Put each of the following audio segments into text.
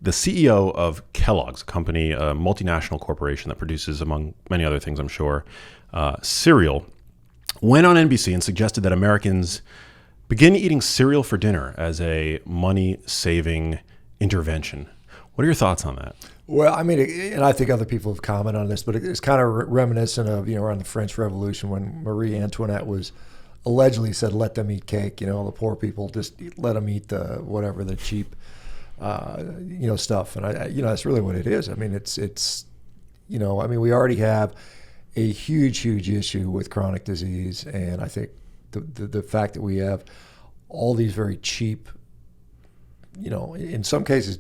the CEO of Kellogg's, a company, a multinational corporation that produces, among many other things, I'm sure, cereal, went on NBC and suggested that Americans begin eating cereal for dinner as a money-saving intervention. What are your thoughts on that? Well, I mean, and I think other people have commented on this, but it's kind of reminiscent of, around the French Revolution when Marie Antoinette was allegedly said, let them eat cake, the poor people, just let them eat the cheap, stuff. And that's really what it is. I mean, it's we already have a huge issue with chronic disease. And I think the fact that we have all these very cheap, in some cases,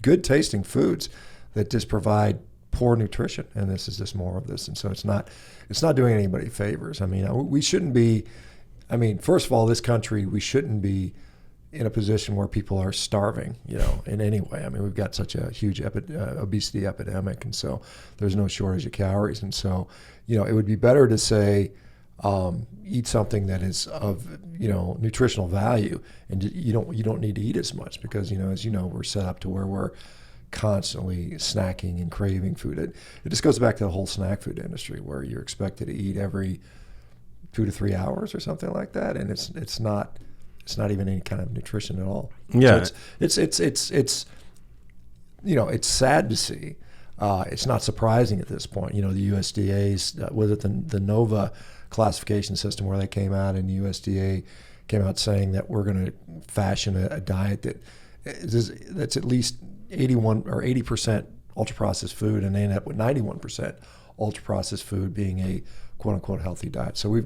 good tasting foods that just provide poor nutrition, and this is just more of this, and so it's not doing anybody favors. I mean, we shouldn't be. I mean, first of all, this country, we shouldn't be in a position where people are starving, in any way. I mean, we've got such a huge obesity epidemic, and so there's no shortage of calories, and so it would be better to say eat something that is of nutritional value, and you don't need to eat as much because as we're set up to where we're constantly snacking and craving food. It just goes back to the whole snack food industry where you're expected to eat every 2 to 3 hours or something like that, and it's not even any kind of nutrition at all. Yeah, so it's sad to see. It's not surprising at this point. The USDA's was it the NOVA classification system where they came out, and the USDA came out saying that we're going to fashion a diet that's at least 81 or 80% ultra processed food, and they end up with 91% ultra processed food being a quote unquote healthy diet. So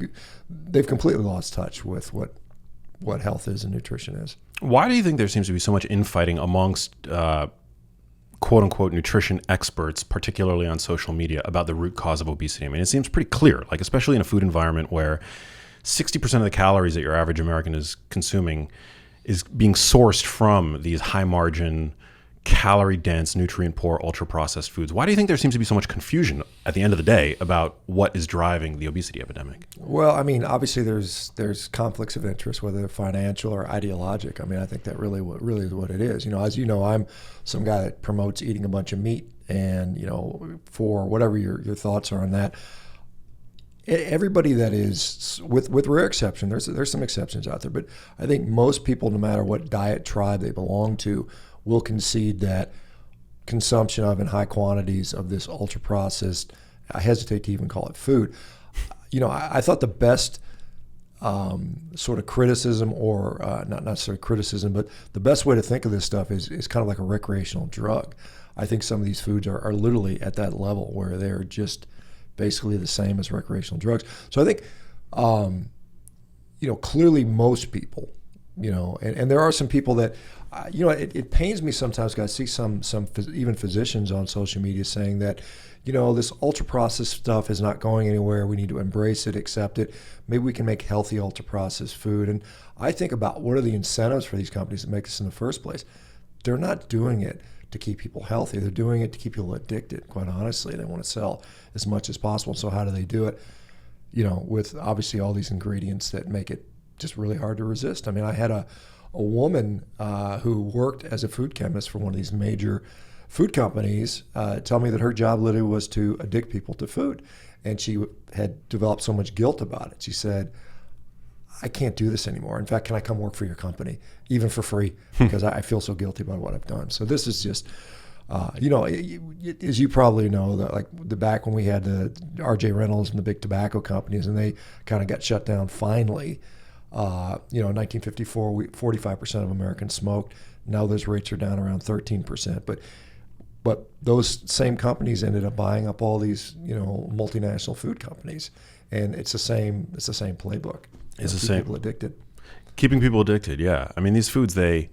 they've completely lost touch with what health is and nutrition is. Why do you think there seems to be so much infighting amongst quote unquote nutrition experts, particularly on social media, about the root cause of obesity? I mean, it seems pretty clear, like especially in a food environment where 60% of the calories that your average American is consuming is being sourced from these high margin, calorie dense, nutrient poor, ultra processed foods. Why do you think there seems to be so much confusion at the end of the day about what is driving the obesity epidemic? Well, I mean, obviously there's conflicts of interest, whether they're financial or ideologic. I mean, I think that really is what it is. As you know, I'm some guy that promotes eating a bunch of meat, and for whatever your thoughts are on that, everybody that is, with rare exception, there's some exceptions out there, but I think most people, no matter what diet tribe they belong to, will concede that consumption of in high quantities of this ultra processed, I hesitate to even call it food. I thought the best sort of criticism, or not necessarily criticism, but the best way to think of this stuff is kind of like a recreational drug. I think some of these foods are literally at that level where they're just basically the same as recreational drugs. So I think, clearly most people, and there are some people that, it pains me sometimes, guys. I see some even physicians on social media saying that, this ultra processed stuff is not going anywhere. We need to embrace it, accept it. Maybe we can make healthy ultra processed food. And I think about what are the incentives for these companies that make this in the first place. They're not doing it to keep people healthy. They're doing it to keep people addicted, quite honestly. They want to sell as much as possible. So how do they do it? With obviously all these ingredients that make it just really hard to resist. I mean, I had a woman who worked as a food chemist for one of these major food companies tell me that her job literally was to addict people to food. And she had developed so much guilt about it. She said, I can't do this anymore. In fact, can I come work for your company, even for free? Because I feel so guilty about what I've done. So this is just, as you probably know, the back when we had the R.J. Reynolds and the big tobacco companies, and they kind of got shut down finally. In 1954, 45% of Americans smoked. Now those rates are down around 13%. But those same companies ended up buying up all these, multinational food companies, and it's the same playbook. It's the same. People addicted. Keeping people addicted, yeah. I mean, these foods, they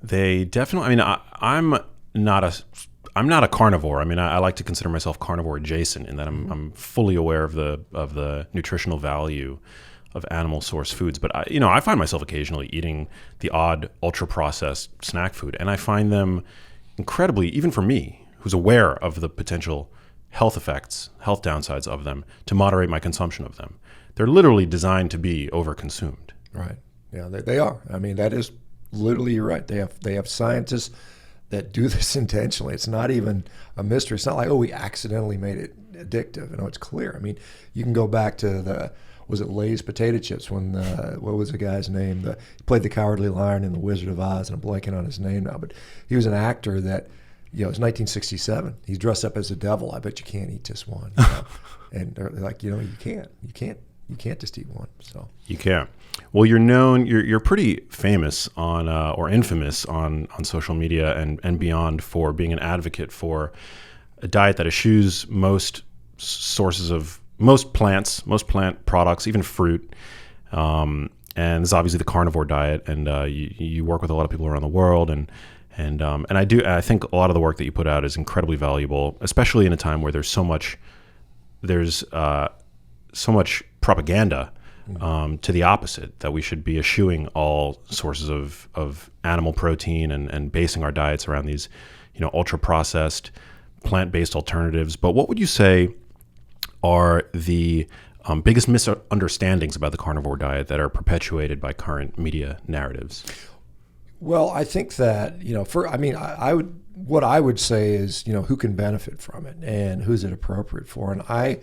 definitely. I mean, I'm not a carnivore. I mean, I like to consider myself carnivore adjacent in that I'm fully aware of the nutritional value of animal source foods. But I find myself occasionally eating the odd ultra processed snack food, and I find them incredibly, even for me, who's aware of the potential health effects, health downsides of them, to moderate my consumption of them. They're literally designed to be overconsumed. Right. Yeah, they are. I mean, that is literally, you're right. They have scientists that do this intentionally. It's not even a mystery. It's not like, oh, we accidentally made it addictive. It's clear. I mean, you can go back to was it Lay's potato chips when what was the guy's name? He played the Cowardly Lion in The Wizard of Oz, and I'm blanking on his name now, but he was an actor that, it was 1967. He's dressed up as a devil. I bet you can't eat just one. And they're like, you can't just eat one. So you can't. Well, you're pretty famous on or infamous on social media and beyond for being an advocate for a diet that eschews most plant products, even fruit. And this is obviously the carnivore diet, and you work with a lot of people around the world, and I think a lot of the work that you put out is incredibly valuable, especially in a time where there's so much propaganda to the opposite, that we should be eschewing all sources of animal protein and basing our diets around these, ultra processed plant-based alternatives. But what would you say are the biggest misunderstandings about the carnivore diet that are perpetuated by current media narratives? Well, I think that, what I would say is, who can benefit from it and who's it appropriate for. And I'm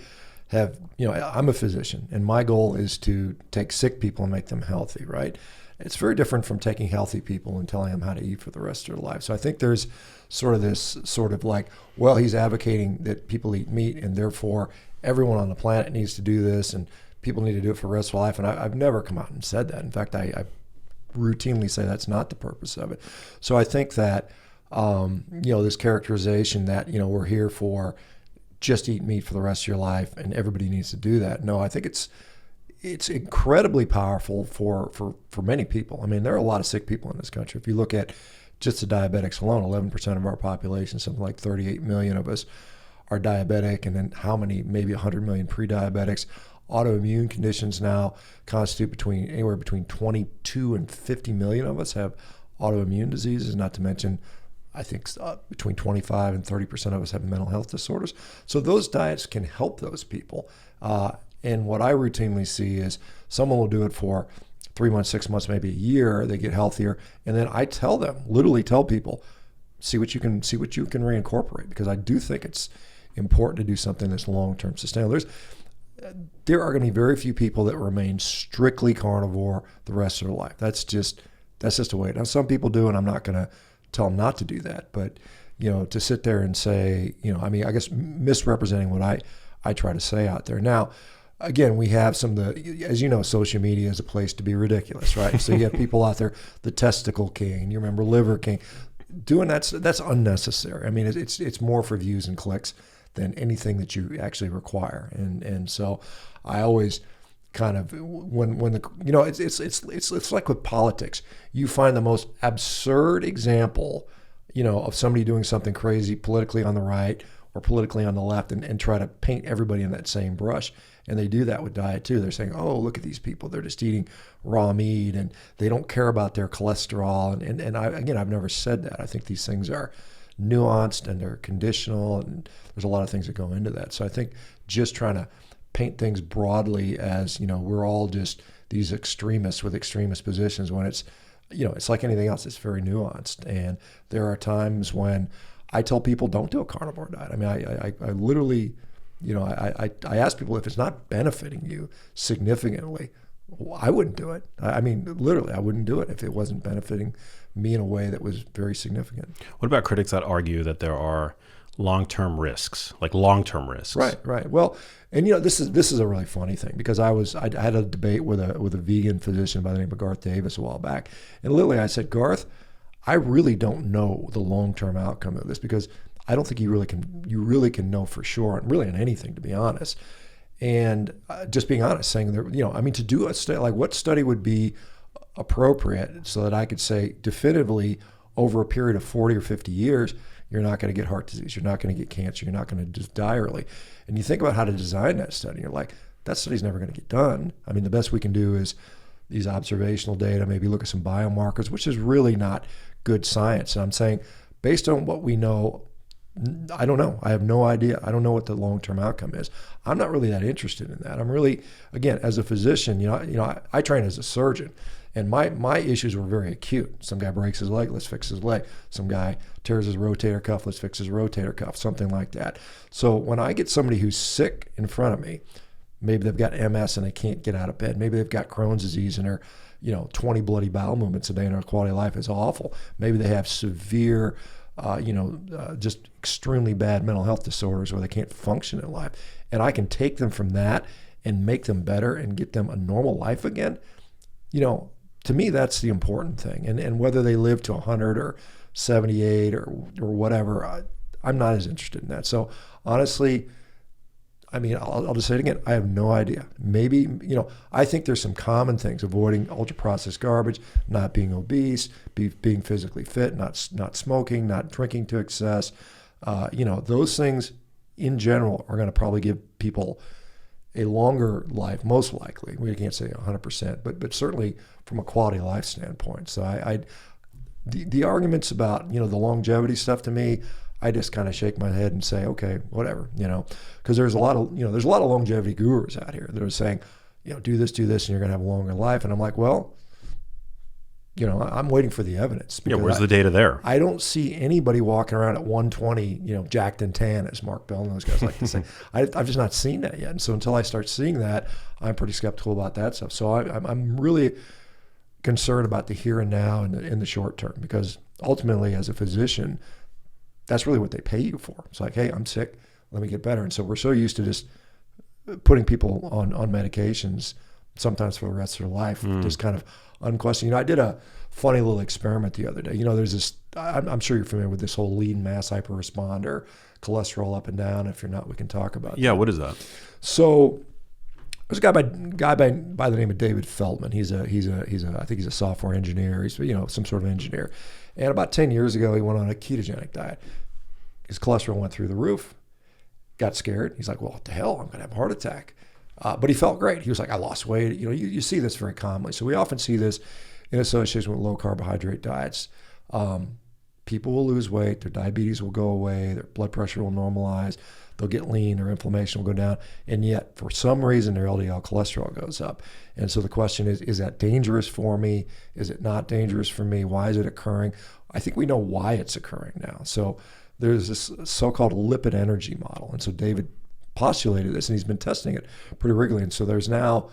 a physician, and my goal is to take sick people and make them healthy, right? It's very different from taking healthy people and telling them how to eat for the rest of their life. So I think there's this like, well, he's advocating that people eat meat, and therefore everyone on the planet needs to do this, and people need to do it for the rest of their life. And I've never come out and said that. In fact, I routinely say that's not the purpose of it. So I think that, this characterization that, we're here for just eat meat for the rest of your life and everybody needs to do that. No, I think it's incredibly powerful for many people. I mean, there are a lot of sick people in this country. If you look at just the diabetics alone, 11% of our population, something like 38 million of us are diabetic, and then how many, maybe 100 million pre-diabetics. Autoimmune conditions now constitute anywhere between 22 and 50 million of us have autoimmune diseases, not to mention, I think between 25 and 30% of us have mental health disorders. So those diets can help those people. And what I routinely see is someone will do it for 3 months, 6 months, maybe a year. They get healthier, and then I literally tell people, see what you can reincorporate, because I do think it's important to do something that's long-term sustainable. There are going to be very few people that remain strictly carnivore the rest of their life. That's just the way. Now, some people do, and I'm not going to tell them not to do that. But, to sit there and say, I guess misrepresenting what I try to say out there. Now, again, we have as you know, social media is a place to be ridiculous, right? So you have people out there, the testicle king, you remember liver king, doing that's unnecessary. I mean, it's more for views and clicks than anything that you actually require. And so I always kind of, it's like with politics. You find the most absurd example, of somebody doing something crazy politically on the right or politically on the left, and try to paint everybody in that same brush. And they do that with diet too. They're saying, oh, look at these people. They're just eating raw meat and they don't care about their cholesterol. And I've never said that. I think these things are nuanced and they're conditional, and there's a lot of things that go into that. So I think just trying to paint things broadly as, we're all just these extremists with extremist positions, when it's like anything else, it's very nuanced. And there are times when I tell people, don't do a carnivore diet. I mean, I literally, I ask people, if it's not benefiting you significantly, I wouldn't do it. I mean, literally, I wouldn't do it if it wasn't benefiting me in a way that was very significant. What about critics that argue that there are long-term risks, like long-term risks? Right. Well, and this is a really funny thing, because I had a debate with a vegan physician by the name of Garth Davis a while back, and literally I said, Garth, I really don't know the long-term outcome of this, because I don't think you really can know for sure, and really in anything, to be honest. And just being honest, saying that, to do a study, like what study would be appropriate so that I could say definitively over a period of 40 or 50 years, you're not going to get heart disease, you're not going to get cancer, you're not going to just die early. And you think about how to design that study, you're like, that study's never going to get done. I mean, the best we can do is these observational data, maybe look at some biomarkers, which is really not good science. And I'm saying, based on what we know I don't know. I have no idea. I don't know what the long-term outcome is. I'm not really that interested in that. I'm really, again, as a physician, I train as a surgeon, and my issues were very acute. Some guy breaks his leg, let's fix his leg. Some guy tears his rotator cuff, let's fix his rotator cuff, something like that. So when I get somebody who's sick in front of me, maybe they've got MS and they can't get out of bed. Maybe they've got Crohn's disease and they're, 20 bloody bowel movements a day and their quality of life is awful. Maybe they have severe, just extremely bad mental health disorders where they can't function in life. And I can take them from that and make them better and get them a normal life again. To me, that's the important thing. And whether they live to 100 or 78 or whatever, I'm not as interested in that. So honestly, I'll just say it again. I have no idea. Maybe, I think there's some common things: avoiding ultra-processed garbage, not being obese, being physically fit, not smoking, not drinking to excess. Those things in general are going to probably give people a longer life, most likely. We can't say 100%, but certainly from a quality of life standpoint. So the arguments about, the longevity stuff, to me, I just kind of shake my head and say, okay, whatever, because there's a lot of longevity gurus out here that are saying, do this, and you're going to have a longer life. And I'm like, well, I'm waiting for the evidence. Yeah, where's the data there? I don't see anybody walking around at 120, jacked and tan, as Mark Bell and those guys like to say. I've just not seen that yet. And so until I start seeing that, I'm pretty skeptical about that stuff. So I'm really concerned about the here and now and in the short term, because ultimately, as a physician, that's really what they pay you for. It's like, hey, I'm sick, let me get better. And so we're so used to just putting people on medications, sometimes for the rest of their life, just kind of unquestioned. I did a funny little experiment the other day. There's this, I'm sure you're familiar with this whole lean mass hyperresponder, cholesterol up and down. If you're not, we can talk about Yeah, that. what is that? So there's a guy by the name of David Feldman. I think he's a software engineer. He's some sort of engineer. And about 10 years ago, he went on a ketogenic diet. His cholesterol went through the roof. Got scared. He's like, well, what the hell? I'm going to have a heart attack. But he felt great. He was like, I lost weight. You see this very commonly. So we often see this in association with low carbohydrate diets. People will lose weight. Their diabetes will go away. Their blood pressure will normalize. They'll get lean. Their inflammation will go down. And yet, for some reason, their LDL cholesterol goes up. And so the question is that dangerous for me? Is it not dangerous for me? Why is it occurring? I think we know why it's occurring now. So there's this so-called lipid energy model. And so David postulated this, and he's been testing it pretty regularly. And so there's now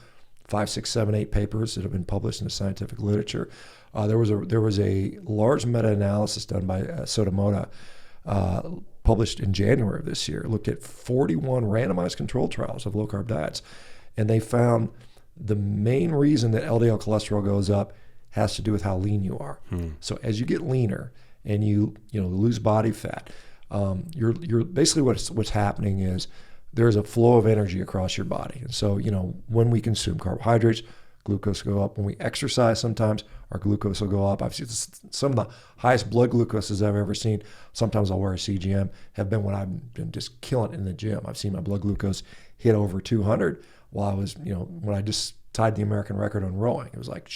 5, 6, 7, 8 papers that have been published in the scientific literature. There was a large meta-analysis done by Sotomoda, published in January of this year. It looked at 41 randomized controlled trials of low-carb diets, and they found the main reason that LDL cholesterol goes up has to do with how lean you are. So as you get leaner and you lose body fat, you're basically what's happening is there's a flow of energy across your body. And so, when we consume carbohydrates, glucose will go up. When we exercise, sometimes our glucose will go up. I've seen some of the highest blood glucoses I've ever seen. Sometimes I'll wear a CGM, have been when I've been just killing it in the gym. I've seen my blood glucose hit over 200 while I was, when I just tied the American record on rowing. It was like,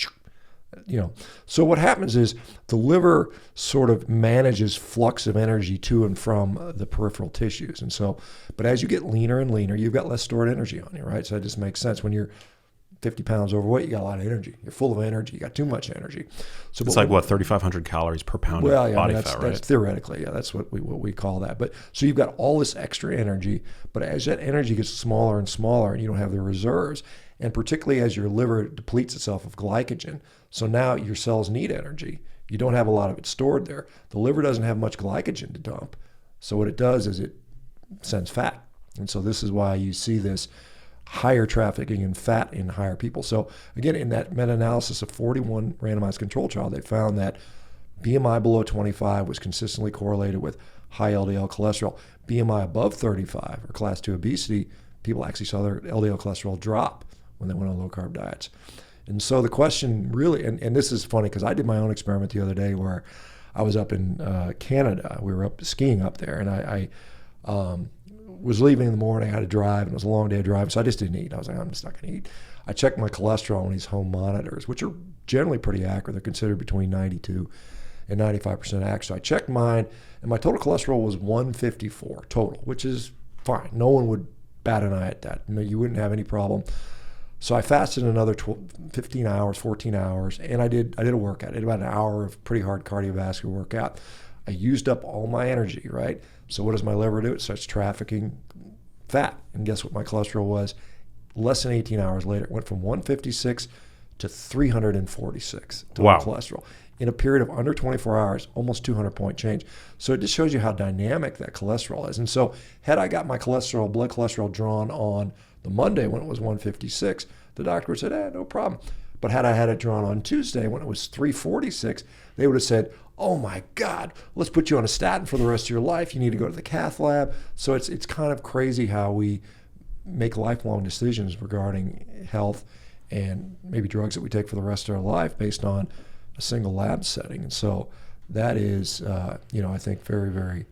So what happens is the liver sort of manages flux of energy to and from the peripheral tissues. And so, but as you get leaner and leaner, you've got less stored energy on you, right? So it just makes sense. When you're 50 pounds overweight, you got a lot of energy. You're full of energy. You got too much energy. So it's like 3,500 calories per pound of body fat, right? That's theoretically, that's what we call that. But so you've got all this extra energy, but as that energy gets smaller and smaller, and you don't have the reserves, and particularly as your liver depletes itself of glycogen, so now your cells need energy. You don't have a lot of it stored there. The liver doesn't have much glycogen to dump. So what it does is it sends fat. And so this is why you see this higher trafficking in fat in higher people. So again, in that meta-analysis of 41 randomized control trial, they found that BMI below 25 was consistently correlated with high LDL cholesterol. BMI above 35 or class 2 obesity, people actually saw their LDL cholesterol drop when they went on low-carb diets. And so the question really, and this is funny because I did my own experiment the other day where I was up in Canada. We were up skiing up there, and I was leaving in the morning. I had to drive, and it was a long day of driving, so I just didn't eat. I was like, I'm just not going to eat. I checked my cholesterol on these home monitors, which are generally pretty accurate. They're considered between 92 and 95% act. So I checked mine, and my total cholesterol was 154 total, which is fine. No one would bat an eye at that. You wouldn't have any problem. So I fasted another 15 hours, 14 hours, and I did a workout. I did about an hour of pretty hard cardiovascular workout. I used up all my energy, right? So what does my liver do? It starts trafficking fat. And guess what my cholesterol was? Less than 18 hours later, it went from 156 to 346 total cholesterol. In a period of under 24 hours, almost 200-point change. So it just shows you how dynamic that cholesterol is. And so had I got my blood cholesterol drawn on the Monday when it was 156, the doctor would have said, no problem. But had I had it drawn on Tuesday when it was 346, they would have said, oh my God, let's put you on a statin for the rest of your life. You need to go to the cath lab. So it's kind of crazy how we make lifelong decisions regarding health and maybe drugs that we take for the rest of our life based on a single lab setting. And so that is, I think very, very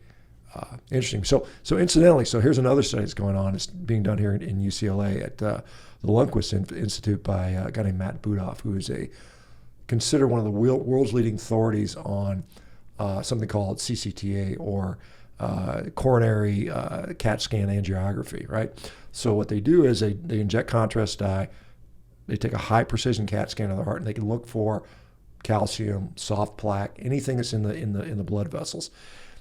interesting. So incidentally, here's another study that's going on. It's being done here in UCLA at the Lundquist Institute by a guy named Matt Budoff, who is considered one of the world's leading authorities on something called CCTA, or coronary CAT scan angiography, right? So what they do is they inject contrast dye, they take a high precision CAT scan of the heart, and they can look for calcium, soft plaque, anything that's in the blood vessels.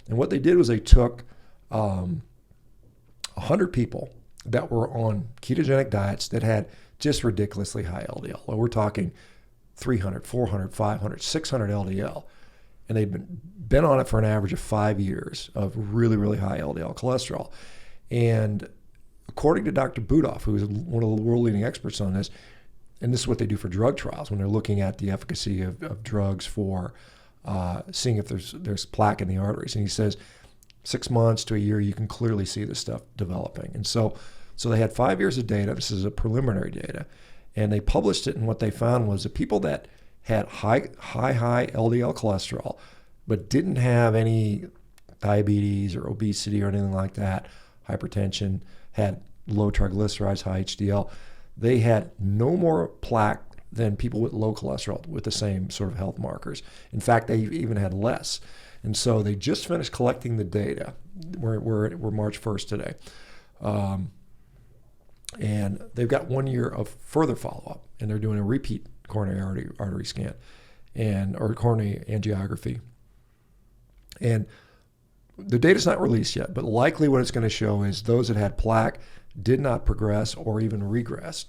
And what they did was they took 100 people that were on ketogenic diets that had just ridiculously high LDL. Well, we're talking 300, 400, 500, 600 LDL. And they'd been on it for an average of 5 years of really, really high LDL cholesterol. And according to Dr. Budoff, who is one of the world-leading experts on this, and this is what they do for drug trials when they're looking at the efficacy of drugs for seeing if there's plaque in the arteries. And he says 6 months to a year, you can clearly see this stuff developing. And so they had 5 years of data. This is a preliminary data. And they published it, and what they found was the people that had high LDL cholesterol, but didn't have any diabetes or obesity or anything like that, hypertension, had low triglycerides, high HDL, they had no more plaque than people with low cholesterol with the same sort of health markers. In fact, they even had less. And so they just finished collecting the data. We're March 1st today. And they've got 1 year of further follow-up, and they're doing a repeat coronary artery scan or coronary angiography. And the data's not released yet, but likely what it's going to show is those that had plaque did not progress or even regressed,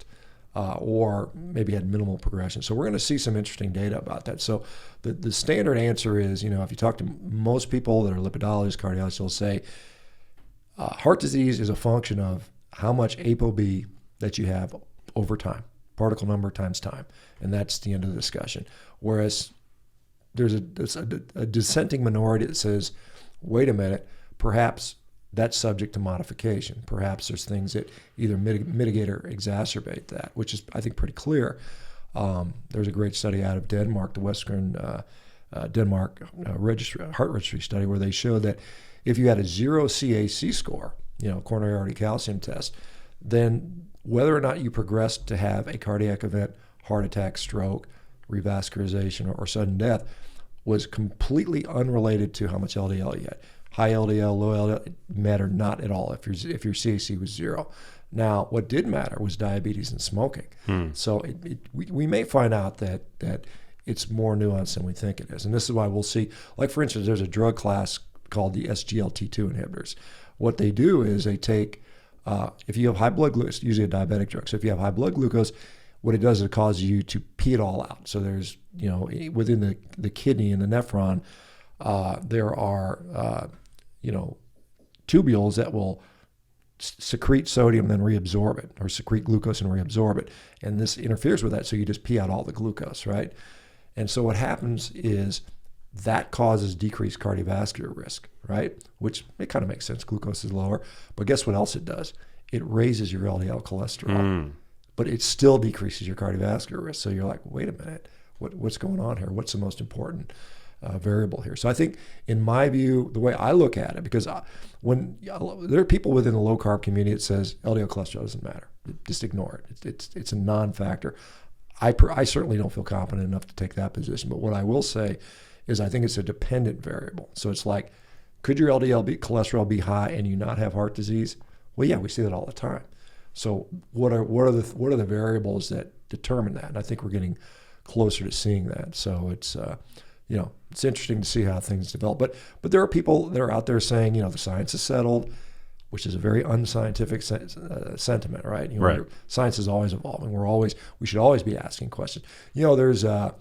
or maybe had minimal progression. So we're going to see some interesting data about that. So the standard answer is, if you talk to most people that are lipidologists, cardiologists, they'll say heart disease is a function of how much ApoB that you have over time, particle number times time. And that's the end of the discussion. Whereas there's a dissenting minority that says, wait a minute, perhaps that's subject to modification. Perhaps there's things that either mitigate or exacerbate that, which is, I think, pretty clear. There's a great study out of Denmark, the Western Denmark heart registry study, where they showed that if you had a 0 CAC score, coronary artery calcium test, then whether or not you progressed to have a cardiac event, heart attack, stroke, revascularization, or sudden death was completely unrelated to how much LDL you had. High LDL, low LDL, it mattered not at all if your CAC was 0. Now, what did matter was diabetes and smoking. So we may find out that it's more nuanced than we think it is. And this is why we'll see, like for instance, there's a drug class called the SGLT2 inhibitors. What they do is they take, if you have high blood glucose, usually a diabetic drug. So if you have high blood glucose, what it does is it causes you to pee it all out. So there's, within the kidney and the nephron, there are, tubules that will secrete sodium and then reabsorb it, or secrete glucose and reabsorb it. And this interferes with that, so you just pee out all the glucose, right? And so what happens is that causes decreased cardiovascular risk, right? Which it kind of makes sense. Glucose is lower. But guess what else it does? It raises your LDL cholesterol, but it still decreases your cardiovascular risk. So you're like, wait a minute, what's going on here? What's the most important variable here? So I think, in my view, the way I look at it, because when there are people within the low carb community that says LDL cholesterol doesn't matter, just ignore it. It's a non-factor. I certainly don't feel confident enough to take that position. But what I will say is I think it's a dependent variable. So it's like, could your cholesterol be high and you not have heart disease? Well, yeah, we see that all the time. So what are the variables that determine that? And I think we're getting closer to seeing that. So it's it's interesting to see how things develop. But there are people that are out there saying, the science is settled, which is a very unscientific sentiment, right? Right. Science is always evolving. We should always be asking questions. There's a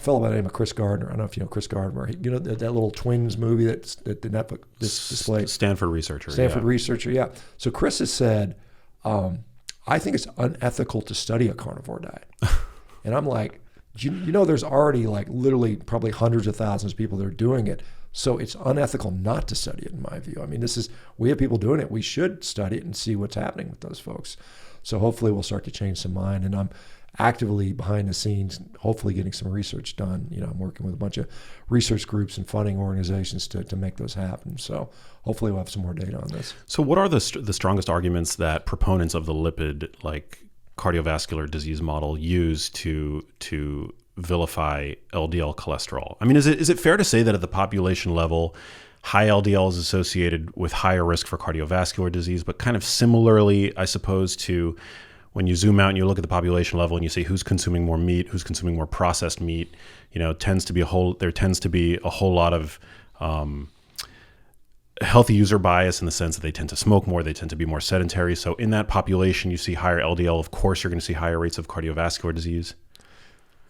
fellow by the name of Chris Gardner. I don't know if you know Chris Gardner. That little twins movie that the Netflix displayed. Stanford researcher. Researcher, yeah. So Chris has said, I think it's unethical to study a carnivore diet. And I'm like, there's already like literally probably hundreds of thousands of people that are doing it. So it's unethical not to study it, in my view. I mean, we have people doing it. We should study it and see what's happening with those folks. So hopefully we'll start to change some mind. And I'm actively behind the scenes, hopefully getting some research done. I'm working with a bunch of research groups and funding organizations to make those happen. So hopefully we'll have some more data on this. So what are the strongest arguments that proponents of the lipid, like cardiovascular disease model, use to vilify LDL cholesterol? I mean, is it fair to say that at the population level, high LDL is associated with higher risk for cardiovascular disease, but kind of similarly, I suppose, to when you zoom out and you look at the population level and you say who's consuming more meat, who's consuming more processed meat, there tends to be a whole lot of healthy user bias in the sense that they tend to smoke more, they tend to be more sedentary. So in that population, you see higher LDL. Of course, you're going to see higher rates of cardiovascular disease.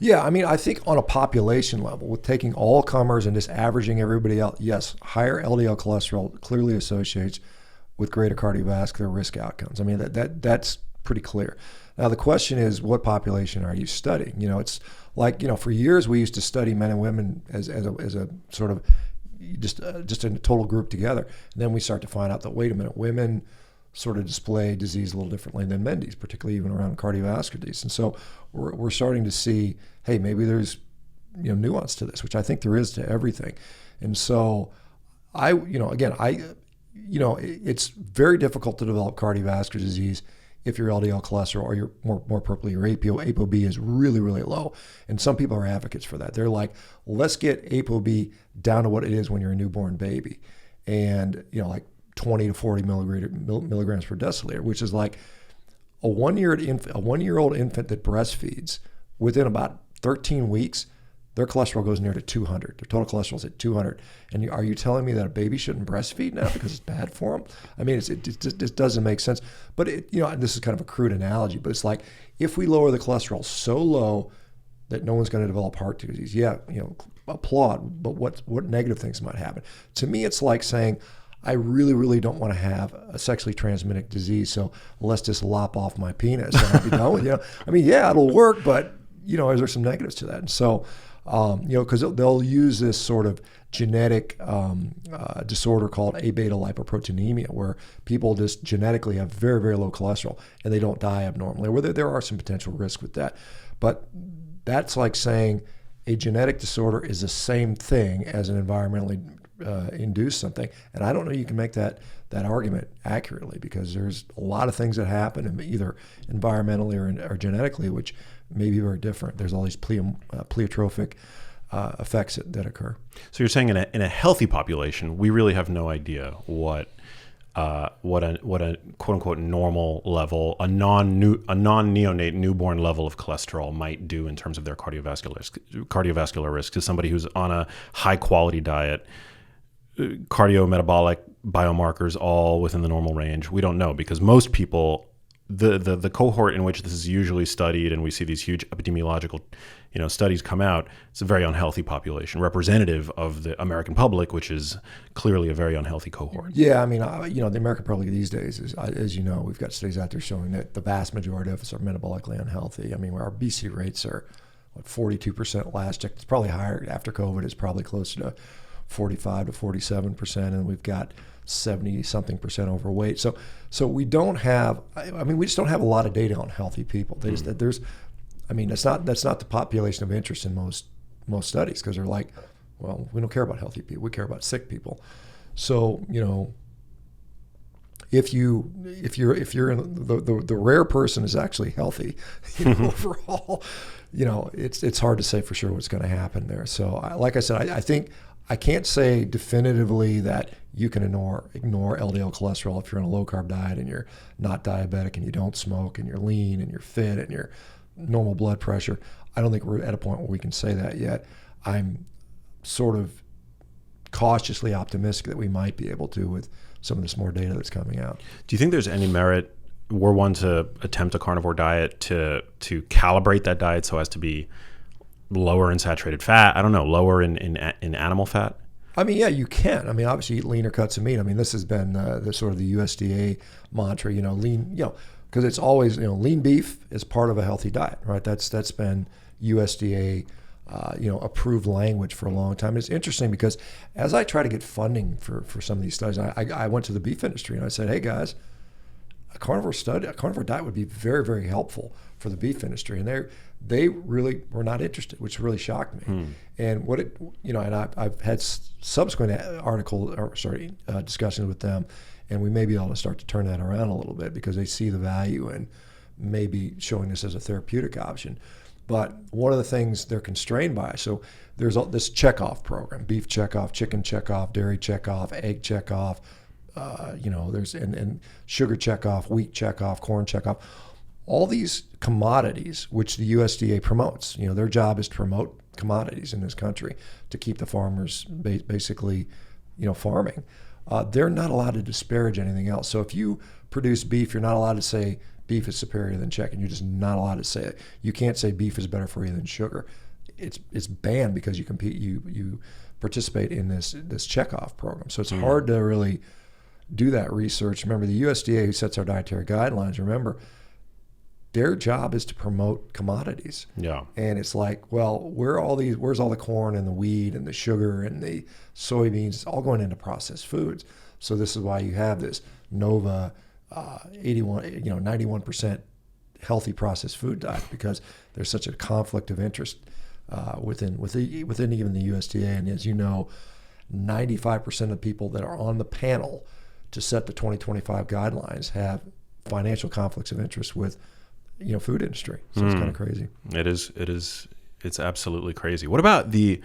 Yeah, I mean, I think on a population level, with taking all comers and just averaging everybody out, yes, higher LDL cholesterol clearly associates with greater cardiovascular risk outcomes. I mean, that's pretty clear. Now, the question is, what population are you studying? It's like, for years we used to study men and women as a sort of just a total group together. And then we start to find out that, wait a minute, women sort of display disease a little differently than men do, particularly even around cardiovascular disease. And so we're starting to see, hey, maybe there's nuance to this, which I think there is to everything. And so it's very difficult to develop cardiovascular disease if your LDL cholesterol, or your more appropriately your ApoB is really, really low. And some people are advocates for that. They're like, let's get ApoB down to what it is when you're a newborn baby, and like 20 to 40 milligrams per deciliter, which is like a 1-year-old infant that breastfeeds. Within about 13 weeks, their cholesterol goes near to 200. Their total cholesterol is at 200. And are you telling me that a baby shouldn't breastfeed now because it's bad for them? I mean, it just doesn't make sense. But this is kind of a crude analogy, but it's like, if we lower the cholesterol so low that no one's going to develop heart disease, applaud. But what negative things might happen? To me, it's like saying, I really, really don't want to have a sexually transmitted disease, so let's just lop off my penis and I'll be done with it. I mean, yeah, it'll work, but is there some negatives to that? And so, because they'll use this sort of genetic disorder called A-beta lipoproteinemia, where people just genetically have very, very low cholesterol and they don't die abnormally. Where there are some potential risks with that, but that's like saying a genetic disorder is the same thing as an environmentally induced something. And I don't know you can make that argument accurately, because there's a lot of things that happen either environmentally or genetically, which may be very different. There's all these pleiotropic effects that occur. So you're saying in a healthy population, we really have no idea what a quote unquote normal level, a non-neonate newborn level of cholesterol might do in terms of their cardiovascular risk to somebody who's on a high quality diet. Cardiometabolic biomarkers all within the normal range. We don't know, because most people, the cohort in which this is usually studied, and we see these huge epidemiological studies come out, it's a very unhealthy population, representative of the American public, which is clearly a very unhealthy cohort. Yeah, I mean, the American public these days is, as you know, we've got studies out there showing that the vast majority of us are metabolically unhealthy. I mean, our BC rates are 42% last check. It's probably higher after COVID. It's probably closer to 45 to 47%, and we've got 70-something% overweight. So we don't have. I mean, we just don't have a lot of data on healthy people. That's not the population of interest in most studies, because they're like, well, we don't care about healthy people. We care about sick people. So if you're in the rare person is actually healthy, overall, it's hard to say for sure what's going to happen there. So like I said, I think I can't say definitively that you can ignore LDL cholesterol if you're on a low carb diet and you're not diabetic and you don't smoke and you're lean and you're fit and you're normal blood pressure. I don't think we're at a point where we can say that yet. I'm sort of cautiously optimistic that we might be able to with some of this more data that's coming out. Do you think there's any merit, were one to attempt a carnivore diet, to calibrate that diet so as to be lower in saturated fat? I don't know, lower in animal fat? I mean, yeah, you can. I mean, obviously eat leaner cuts of meat. I mean, this has been the sort of the USDA mantra, lean, because it's always, lean beef is part of a healthy diet, right? That's been USDA, approved language for a long time. And it's interesting because as I try to get funding for some of these studies, I went to the beef industry and I said, hey guys, a carnivore diet would be very, very helpful for the beef industry. And they really were not interested, which really shocked me. And and I've had subsequent discussions with them, and we may be able to start to turn that around a little bit because they see the value in maybe showing this as a therapeutic option. But one of the things they're constrained by, so there's this checkoff program: beef checkoff, chicken checkoff, dairy checkoff, egg checkoff. There's and sugar checkoff, wheat checkoff, corn checkoff. All these commodities, which the USDA promotes, their job is to promote commodities in this country to keep the farmers basically, farming. They're not allowed to disparage anything else. So if you produce beef, you're not allowed to say beef is superior than chicken. You're just not allowed to say it. You can't say beef is better for you than sugar. It's banned because you participate in this checkoff program. So it's hard to really do that research. Remember, the USDA, who sets our dietary guidelines, their job is to promote commodities. Yeah. And it's like, well, where's all the corn and the wheat and the sugar and the soybeans? It's all going into processed foods. So this is why you have this Nova 91% healthy processed food diet, because there's such a conflict of interest within even the USDA. And as you know, 95% of people that are on the panel to set the 2025 guidelines have financial conflicts of interest with food industry. So it's kind of crazy. It's absolutely crazy. What about I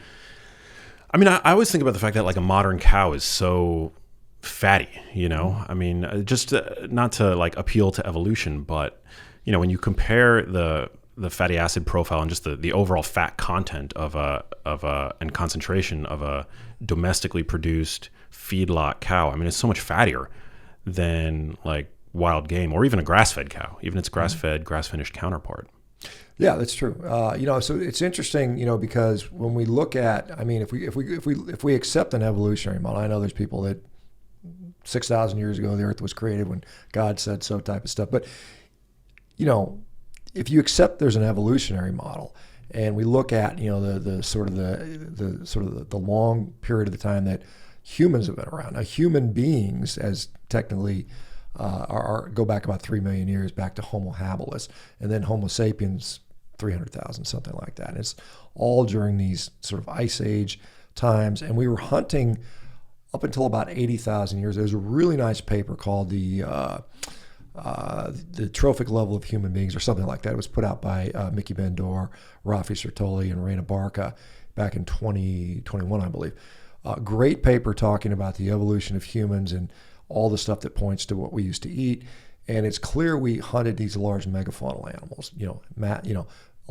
always think about the fact that like a modern cow is so fatty, I mean, just not to like appeal to evolution, but when you compare the fatty acid profile and just the overall fat content and concentration of a domestically produced feedlot cow, I mean, it's so much fattier than like wild game or even a grass-fed cow, even its grass-fed, grass-finished counterpart. Yeah, that's true. So it's interesting, because when we look at, I mean, if we accept an evolutionary model, I know there's people that 6,000 years ago the Earth was created when God said so type of stuff, but if you accept there's an evolutionary model, and we look at the long period of the time that humans have been around. Now, human beings, as technically go back about 3 million years, back to Homo habilis, and then Homo sapiens 300,000, something like that. And it's all during these sort of ice age times, and we were hunting up until about 80,000 years. There's a really nice paper called the Trophic Level of Human Beings, or something like that. It was put out by Mickey Bendor, Rafi Sertoli, and Reina Barca back in 2021, I believe. Great paper talking about the evolution of humans and all the stuff that points to what we used to eat. And it's clear we hunted these large megafaunal animals. A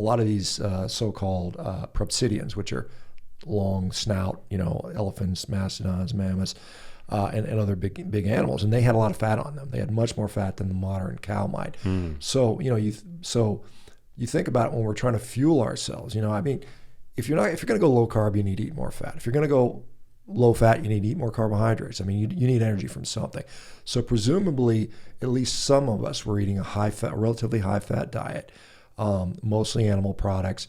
lot of these so-called proboscideans, which are long snout, elephants, mastodons, mammoths, and other big animals. And they had a lot of fat on them. They had much more fat than the modern cow might. So, you think about it when we're trying to fuel ourselves. I mean, if you're going to go low carb, you need to eat more fat. If you're going to go low fat, you need to eat more carbohydrates. I mean, you need energy from something. So presumably, at least some of us were eating a relatively high fat diet, mostly animal products,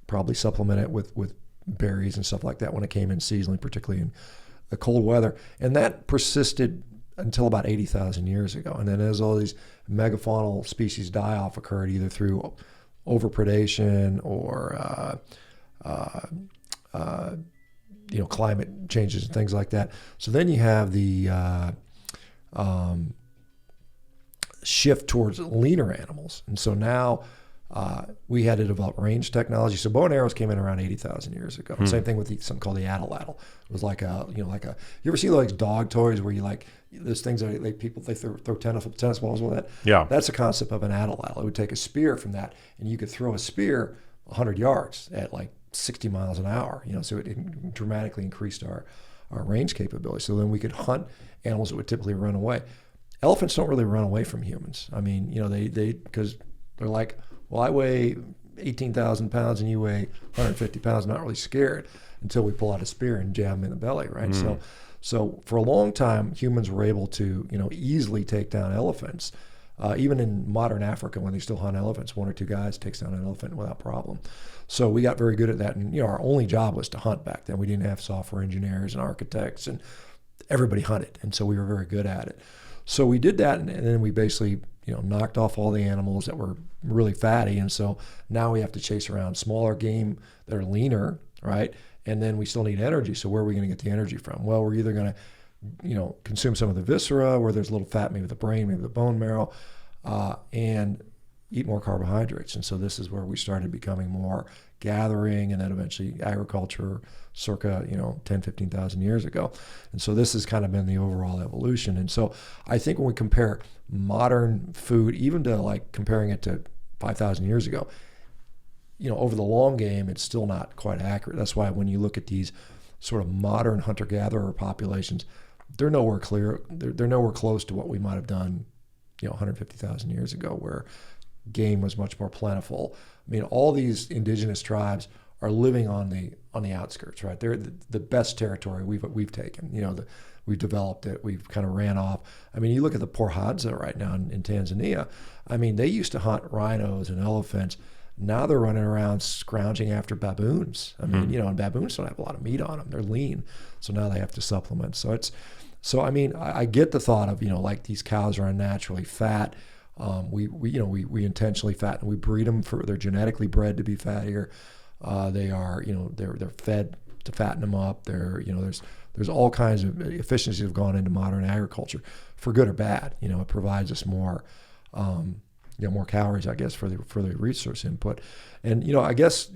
probably supplemented with berries and stuff like that when it came in seasonally, particularly in the cold weather. And that persisted until about 80,000 years ago. And then as all these megafaunal species die-off occurred, either through overpredation or climate changes and things like that. So then you have the shift towards leaner animals. And so now we had to develop range technology. So bow and arrows came in around 80,000 years ago. Same thing with something called the atlatl. It was like you ever see those dog toys where you like those things that they throw tennis balls with it? Yeah. That's the concept of an atlatl. It would take a spear from that, and you could throw a spear 100 yards at like 60 miles an hour. So it dramatically increased our range capability. So then we could hunt animals that would typically run away. Elephants don't really run away from humans. I mean, they because they're like, well, I weigh 18,000 pounds and you weigh 150 pounds. I'm not really scared until we pull out a spear and jab them in the belly, right? So for a long time, humans were able to, easily take down elephants. Even in modern Africa, when they still hunt elephants, one or two guys takes down an elephant without problem. So we got very good at that. And, our only job was to hunt back then. We didn't have software engineers and architects, and everybody hunted. And so we were very good at it. So we did that, and then we basically, knocked off all the animals that were really fatty. And so now we have to chase around smaller game that are leaner, right? And then we still need energy. So where are we going to get the energy from? Well, we're either going to, consume some of the viscera where there's a little fat, maybe the brain, maybe the bone marrow, and eat more carbohydrates. And so this is where we started becoming more gathering, and then eventually agriculture circa 10, 15,000 years ago. And so this has kind of been the overall evolution. And so I think when we compare modern food, even to like comparing it to 5,000 years ago, over the long game, it's still not quite accurate. That's why when you look at these sort of modern hunter-gatherer populations, they're nowhere close to what we might have done, 150,000 years ago, where game was much more plentiful. I mean, all these indigenous tribes are living on the outskirts, right? They're the best territory we've taken. We've developed it. We've kind of ran off. I mean, you look at the poor Hadza right now in Tanzania. I mean, they used to hunt rhinos and elephants. Now they're running around scrounging after baboons. I mean, and baboons don't have a lot of meat on them. They're lean, so now they have to supplement. So I mean, I get the thought of like these cows are unnaturally fat. We intentionally fatten. We breed them they're genetically bred to be fattier. They are, they're fed to fatten them up. There's all kinds of efficiencies have gone into modern agriculture, for good or bad. It provides us more, more calories, I guess, for the resource input. And I guess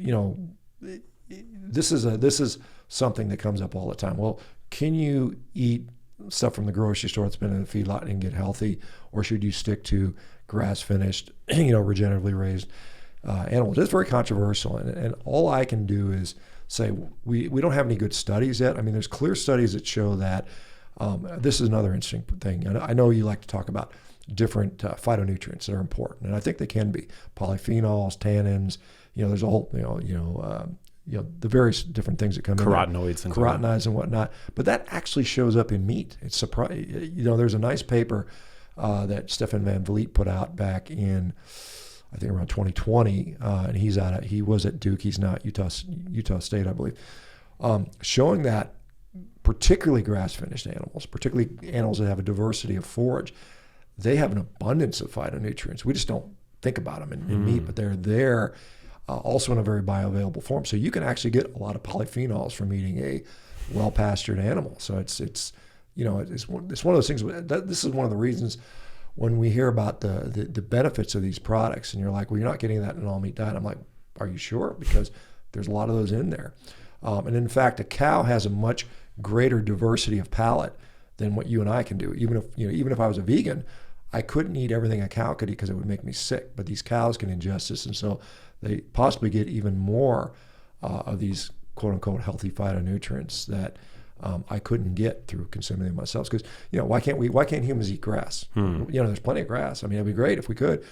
this is something that comes up all the time. Well, can you eat stuff from the grocery store that's been in the feedlot and get healthy, or should you stick to grass-finished, regeneratively raised animals? It's very controversial, and all I can do is say we don't have any good studies yet. I mean, there's clear studies that show that this is another interesting thing. And I know you like to talk about different phytonutrients that are important, and I think they can be polyphenols, tannins. There's a whole the various different things that come carotenoids in, carotenoids and whatnot. But that actually shows up in meat. It's surprising. There's a nice paper that Stefan Van Vliet put out back in, I think, around 2020, and he was at Duke. He's now at Utah State, I believe, showing that particularly grass-finished animals, particularly animals that have a diversity of forage, they have an abundance of phytonutrients. We just don't think about them in meat, but they're there. Also in a very bioavailable form. So you can actually get a lot of polyphenols from eating a well-pastured animal. So it's one of those things. This is one of the reasons when we hear about the benefits of these products, and you're like, well, you're not getting that in an all-meat diet. I'm like, are you sure? Because there's a lot of those in there. And in fact, a cow has a much greater diversity of palate than what you and I can do. Even if I was a vegan, I couldn't eat everything a cow could eat because it would make me sick. But these cows can ingest this, and so they possibly get even more of these quote unquote healthy phytonutrients that I couldn't get through consuming them myself. Because why can't humans eat grass? There's plenty of grass. I mean, it'd be great if we could.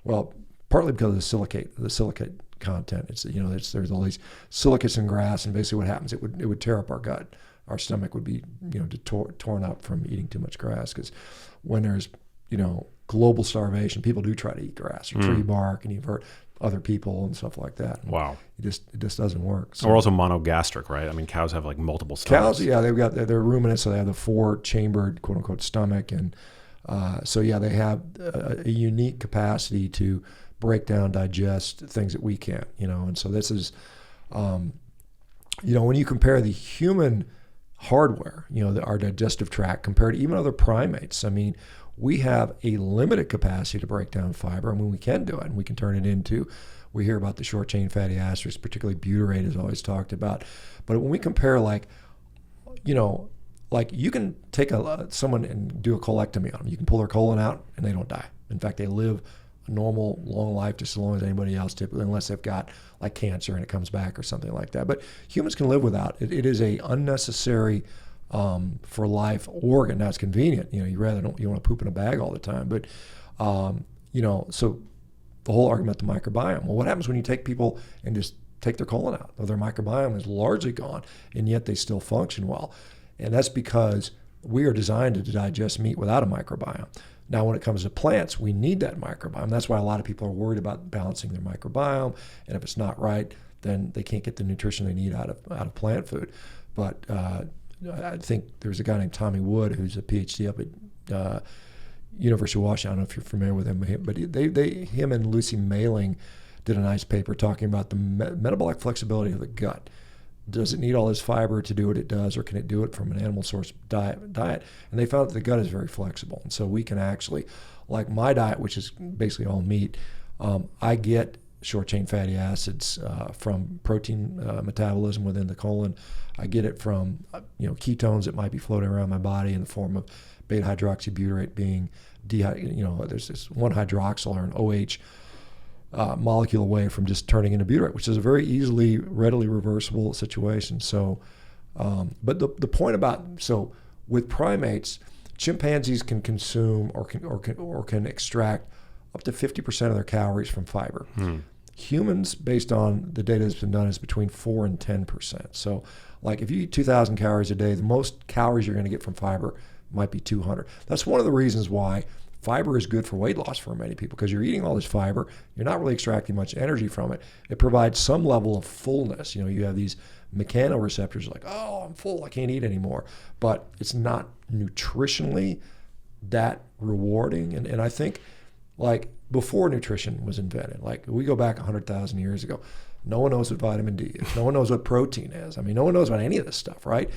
Well, partly because of the silicate content. There's all these silicates in grass, and basically what happens, it would tear up our gut. Our stomach would be torn up from eating too much grass. Because when there's global starvation, people do try to eat grass or tree bark, and you've heard other people and stuff like that. And wow. It just doesn't work. So, or also monogastric, right? I mean, cows have like multiple stomachs. Cows, yeah, they're ruminants, so they have the 4-chambered quote unquote stomach, and so yeah, they have a unique capacity to break down, digest things that we can't, and so this is, when you compare the human hardware, our digestive tract compared to even other primates, I mean, we have a limited capacity to break down fiber. I mean, we can do it, and we can turn it into, we hear about the short chain fatty acids, particularly butyrate is always talked about. But when we compare, like, you know, like you can take someone and do a colectomy on them. You can pull their colon out and they don't die. In fact, they live a normal, long life just as long as anybody else typically, unless they've got like cancer and it comes back or something like that. But humans can live without it. It is a unnecessary for life organ. Now it's convenient. You know, you want to poop in a bag all the time. But, you know, so the whole argument about the microbiome. Well, what happens when you take people and just take their colon out? Well, their microbiome is largely gone, and yet they still function well. And that's because we are designed to digest meat without a microbiome. Now, when it comes to plants, we need that microbiome. That's why a lot of people are worried about balancing their microbiome. And if it's not right, then they can't get the nutrition they need out of plant food. But I think there's a guy named Tommy Wood who's a PhD up at University of Washington. I don't know if you're familiar with him, but him and Lucy Mailing did a nice paper talking about the metabolic flexibility of the gut. Does it need all this fiber to do what it does, or can it do it from an animal source diet? And they found that the gut is very flexible. And so we can actually, like my diet, which is basically all meat, I get short-chain fatty acids from protein metabolism within the colon. I get it from ketones that might be floating around my body in the form of beta-hydroxybutyrate being there's this 1-hydroxyl or an OH molecule away from just turning into butyrate, which is a very readily reversible situation. So, but the point about, so with primates, chimpanzees can consume or can extract up to 50% of their calories from fiber. Humans, based on the data that's been done, is between 4 and 10%. So, like if you eat 2,000 calories a day, the most calories you're going to get from fiber might be 200. That's one of the reasons why fiber is good for weight loss for many people, because you're eating all this fiber, you're not really extracting much energy from it. It provides some level of fullness. You know, you have these mechanoreceptors like, oh, I'm full, I can't eat anymore. But it's not nutritionally that rewarding. And I think, like, before nutrition was invented, like we go back 100,000 years ago, no one knows what vitamin D is. No one knows what protein is. I mean, no one knows about any of this stuff, right?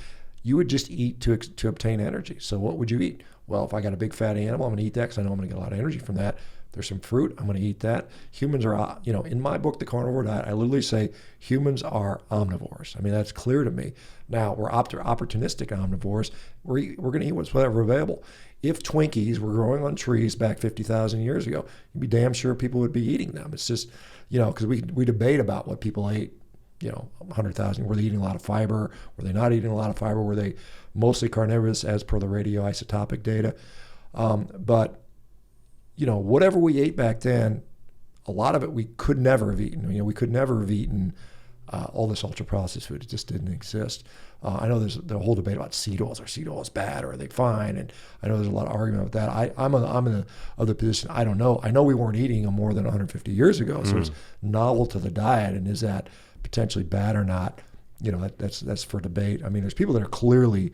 You would just eat to obtain energy. So what would you eat? Well, if I got a big fatty animal, I'm going to eat that because I know I'm going to get a lot of energy from that. There's some fruit, I'm going to eat that. Humans are, in my book, The Carnivore Diet, I literally say humans are omnivores. I mean, that's clear to me. Now, we're opportunistic omnivores. We're going to eat whatever available. If Twinkies were growing on trees back 50,000 years ago, you'd be damn sure people would be eating them. It's just, because we debate about what people ate, 100,000. Were they eating a lot of fiber? Were they not eating a lot of fiber? Were they mostly carnivorous as per the radioisotopic data? But whatever we ate back then, a lot of it we could never have eaten. We could never have eaten all this ultra-processed food. It just didn't exist. I know there's the whole debate about seed oils. Are seed oils bad, or are they fine? And I know there's a lot of argument with that. I'm in the other position. I don't know. I know we weren't eating them more than 150 years ago, so it's novel to the diet. And is that potentially bad or not? That's for debate. I mean, there's people that are clearly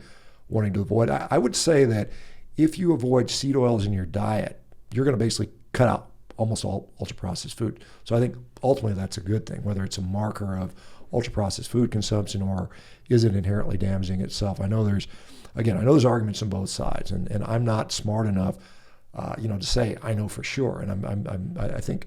wanting to avoid. I would say that if you avoid seed oils in your diet, you're going to basically cut out almost all ultra-processed food. So I think ultimately that's a good thing, whether it's a marker of ultra-processed food consumption or is it inherently damaging itself. I know there's arguments on both sides, and I'm not smart enough, to say I know for sure. And I think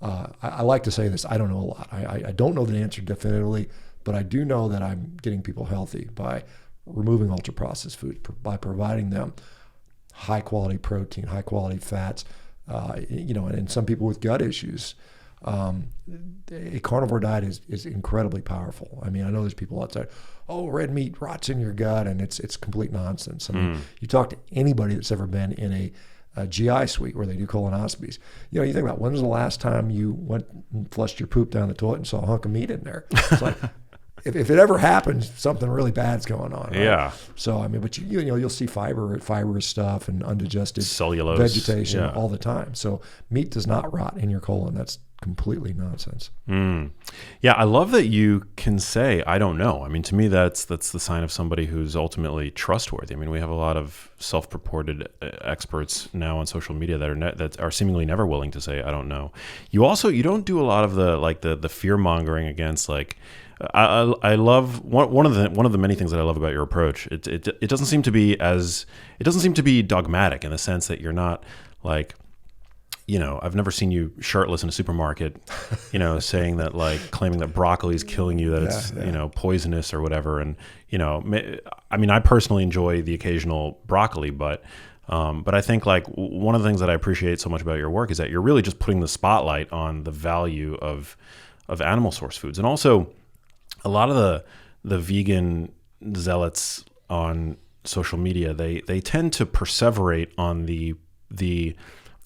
I like to say this: I don't know a lot. I don't know the answer definitively, but I do know that I'm getting people healthy by removing ultra-processed food, by providing them high-quality protein, high-quality fats, and some people with gut issues. A carnivore diet is incredibly powerful. I mean, I know there's people outside, red meat rots in your gut, and it's complete nonsense. I mean, you talk to anybody that's ever been in a GI suite where they do colonoscopies. You think about, when was the last time you went and flushed your poop down the toilet and saw a hunk of meat in there? It's like, if it ever happens, something really bad's going on. Right? Yeah. So, I mean, but you'll see fibrous stuff and undigested cellulose vegetation all the time. So meat does not rot in your colon. That's completely nonsense. Yeah, I love that you can say, I don't know. I mean, to me, that's the sign of somebody who's ultimately trustworthy. I mean, we have a lot of self-purported experts now on social media that are seemingly never willing to say, I don't know. You don't do a lot of the fear mongering against, like, I love one of the many things that I love about your approach. It doesn't seem to be dogmatic in the sense that you're not like, I've never seen you shirtless in a supermarket, saying that, like, claiming that broccoli is killing you, that it's poisonous or whatever. And I mean, I personally enjoy the occasional broccoli, but I think, like, one of the things that I appreciate so much about your work is that you're really just putting the spotlight on the value of animal source foods. And also, a lot of the vegan zealots on social media, they tend to perseverate on the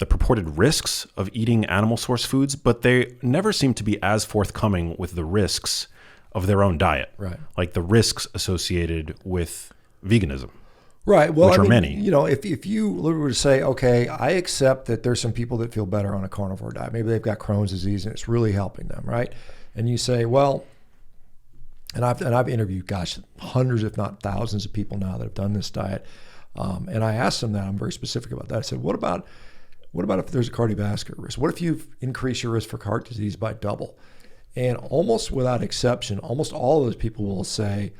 purported risks of eating animal source foods, but they never seem to be as forthcoming with the risks of their own diet. Right. Like the risks associated with veganism. Right. Well, which are many. If you were to say, okay, I accept that there's some people that feel better on a carnivore diet. Maybe they've got Crohn's disease and it's really helping them, right? And you say, well, and I've interviewed, hundreds, if not thousands of people now that have done this diet. And I asked them that. I'm very specific about that. I said, what about if there's a cardiovascular risk? What if you've increased your risk for heart disease by double? And almost without exception, almost all of those people will say,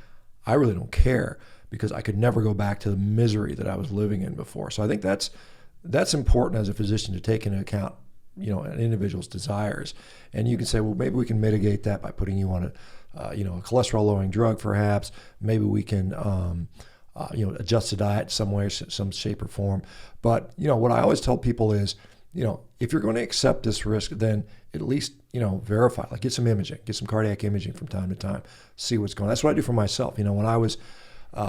I really don't care because I could never go back to the misery that I was living in before. So I think that's important as a physician to take into account, an individual's desires. And you can say, well, maybe we can mitigate that by putting you on a cholesterol lowering drug, perhaps. Maybe we can, adjust the diet in some way, some shape or form. But, what I always tell people is, if you're going to accept this risk, then at least, verify, like get some imaging, get some cardiac imaging from time to time, see what's going on. That's what I do for myself. When I was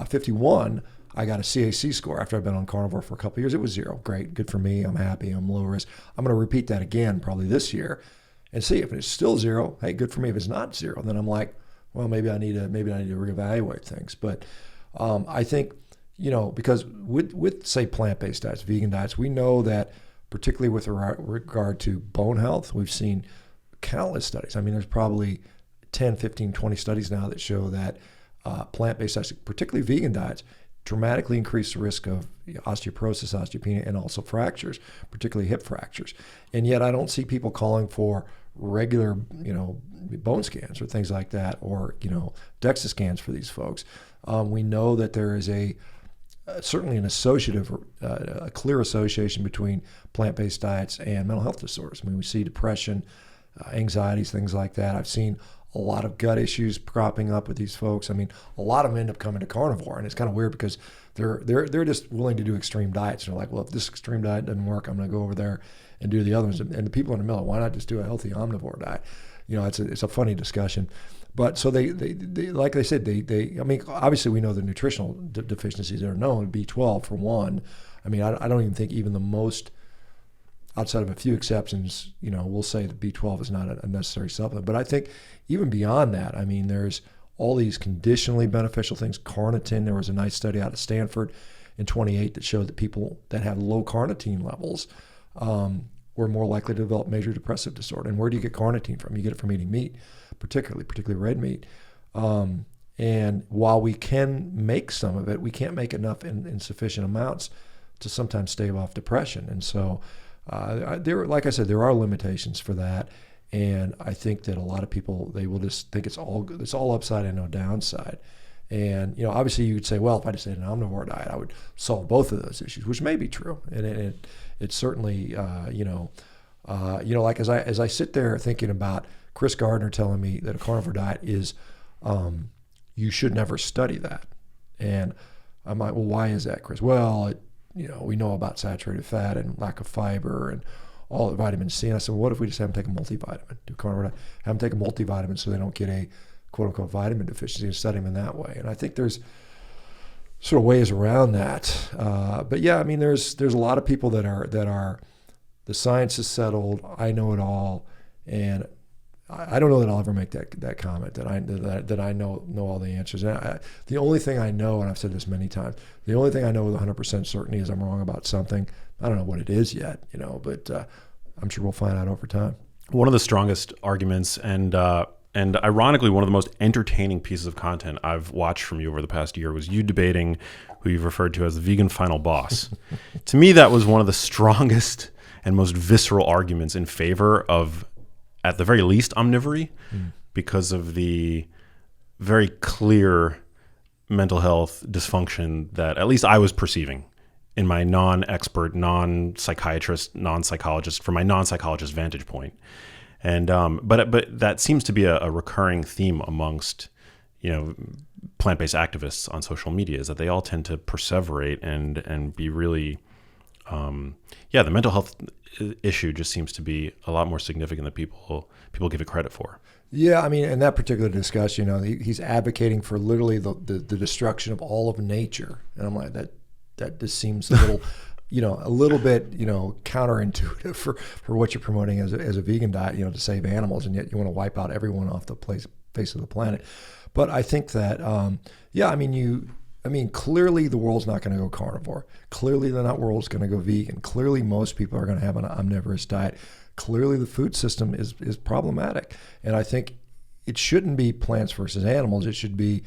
51, I got a CAC score after I've been on carnivore for a couple of years. It was 0. Great. Good for me. I'm happy. I'm low risk. I'm going to repeat that again probably this year and see if it's still 0. Hey, good for me. If it's not 0, then I'm like, well, maybe I need to reevaluate things. But I think, because with say plant-based diets, vegan diets, we know that particularly with regard to bone health, we've seen countless studies. I mean, there's probably 10, 15, 20 studies now that show that plant-based diets, particularly vegan diets, dramatically increase the risk of osteoporosis, osteopenia, and also fractures, particularly hip fractures. And yet I don't see people calling for regular, bone scans or things like that, or, DEXA scans for these folks. We know that there is certainly a clear association between plant-based diets and mental health disorders. I mean, we see depression, anxieties, things like that. I've seen a lot of gut issues cropping up with these folks. I mean, a lot of them end up coming to carnivore, and it's kind of weird because they're just willing to do extreme diets. They're like, well, if this extreme diet doesn't work, I'm going to go over there and do the other ones. And the people in the middle, why not just do a healthy omnivore diet? It's a funny discussion. But so they like they said, I mean, obviously we know the nutritional deficiencies that are known, B12 for one. I mean, I don't even think even the most, outside of a few exceptions, we'll say that B12 is not a necessary supplement. But I think even beyond that, I mean, there's all these conditionally beneficial things. Carnitine, there was a nice study out of Stanford in 2008 that showed that people that had low carnitine levels were more likely to develop major depressive disorder. And where do you get carnitine from? You get it from eating meat, particularly red meat. And while we can make some of it, we can't make enough in sufficient amounts to sometimes stave off depression. And so like I said, there are limitations for that. And I think that a lot of people, they will just think it's all upside and no downside. And, obviously you would say, well, if I just ate an omnivore diet, I would solve both of those issues, which may be true. And it's certainly, like as I sit there thinking about Chris Gardner telling me that a carnivore diet is, you should never study that. And I'm like, well, why is that, Chris? Well, we know about saturated fat and lack of fiber and all the vitamin C. And I said, well, what if we just have them take a multivitamin, do carnivore diet, have them take a multivitamin so they don't get a quote unquote vitamin deficiency and study them in that way. And I think there's sort of ways around that. But yeah, I mean, there's a lot of people that are the science is settled. I know it all. And I don't know that I'll ever make that comment that I know all the answers. And the only thing I know, and I've said this many times, the only thing I know with 100% certainty is I'm wrong about something. I don't know what it is yet, but I'm sure we'll find out over time. One of the strongest arguments and ironically, one of the most entertaining pieces of content I've watched from you over the past year was you debating who you've referred to as the vegan final boss. To me, that was one of the strongest and most visceral arguments in favor of, at the very least, omnivory, because of the very clear mental health dysfunction that at least I was perceiving in my non-expert, non-psychiatrist, non-psychologist, from my non-psychologist vantage point. And but that seems to be a recurring theme amongst, plant-based activists on social media, is that they all tend to perseverate and be really, the mental health issue just seems to be a lot more significant than people give it credit for. Yeah, I mean, in that particular discussion, he's advocating for literally the destruction of all of nature, and I'm like, that just seems a little, a little bit, counterintuitive for what you're promoting as a vegan diet, to save animals, and yet you want to wipe out everyone off the face of the planet. But I think that, clearly the world's not going to go carnivore. Clearly the world's going to go vegan. Clearly most people are going to have an omnivorous diet. Clearly the food system is problematic. And I think it shouldn't be plants versus animals. It should be,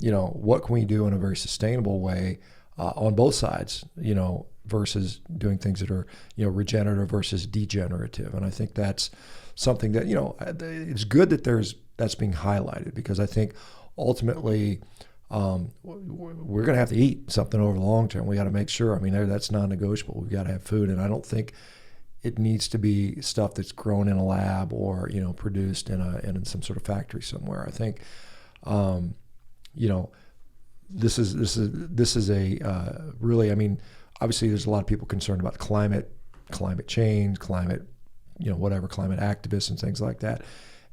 what can we do in a very sustainable way on both sides, versus doing things that are, regenerative versus degenerative. And I think that's something that, it's good that that's being highlighted, because I think ultimately we're going to have to eat something over the long term. We got to make sure, that's non-negotiable. We've got to have food. And I don't think it needs to be stuff that's grown in a lab or, produced in some sort of factory somewhere. I think, this is a really, obviously there's a lot of people concerned about climate change, climate activists and things like that.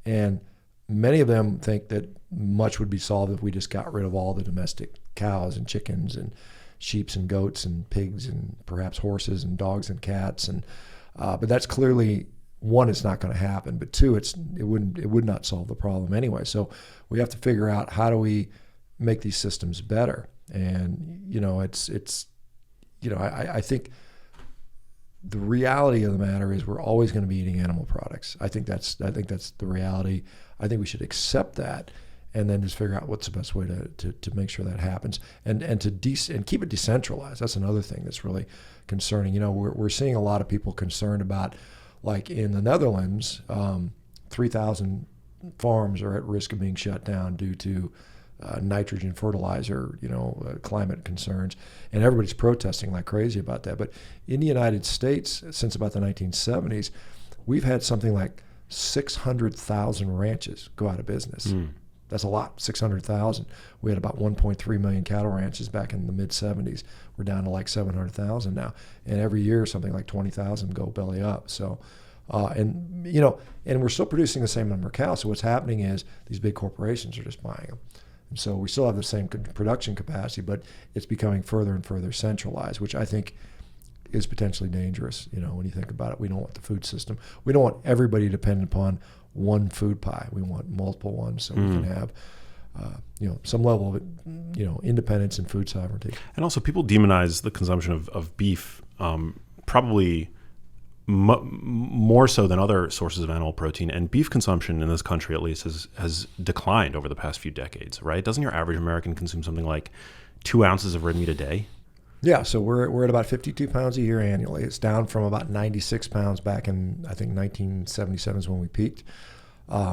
And many of them think that much would be solved if we just got rid of all the domestic cows and chickens and sheep and goats and pigs and perhaps horses and dogs and cats. And but that's clearly, one, it's not going to happen. But two, it would not solve the problem anyway. So we have to figure out, how do we make these systems better? And I think the reality of the matter is we're always going to be eating animal products. I think that's the reality. I think we should accept that, and then just figure out what's the best way to make sure that happens, and keep it decentralized. That's another thing that's really concerning. We're seeing a lot of people concerned about, like in the Netherlands, 3,000 farms are at risk of being shut down due to nitrogen fertilizer, climate concerns, and everybody's protesting like crazy about that. But in the United States, since about the 1970s, we've had something like 600,000 ranches go out of business. That's a lot, 600,000. We had about 1.3 million cattle ranches back in the mid 70s. We're down to like 700,000 now, and every year something like 20,000 go belly up. So, and we're still producing the same number of cows. So what's happening is these big corporations are just buying them. And so we still have the same production capacity, but it's becoming further and further centralized, which I think is potentially dangerous. When you think about it, we don't want the food system. We don't want everybody dependent upon one food pie. We want multiple ones, so we can have, some level of, independence and food sovereignty. And also, people demonize the consumption of beef, probably more so than other sources of animal protein. And beef consumption in this country, at least, has declined over the past few decades, right? Doesn't your average American consume something like 2 ounces of red meat a day? Yeah, so we're at about 52 pounds a year annually. It's down from about 96 pounds back in, I think, 1977 is when we peaked.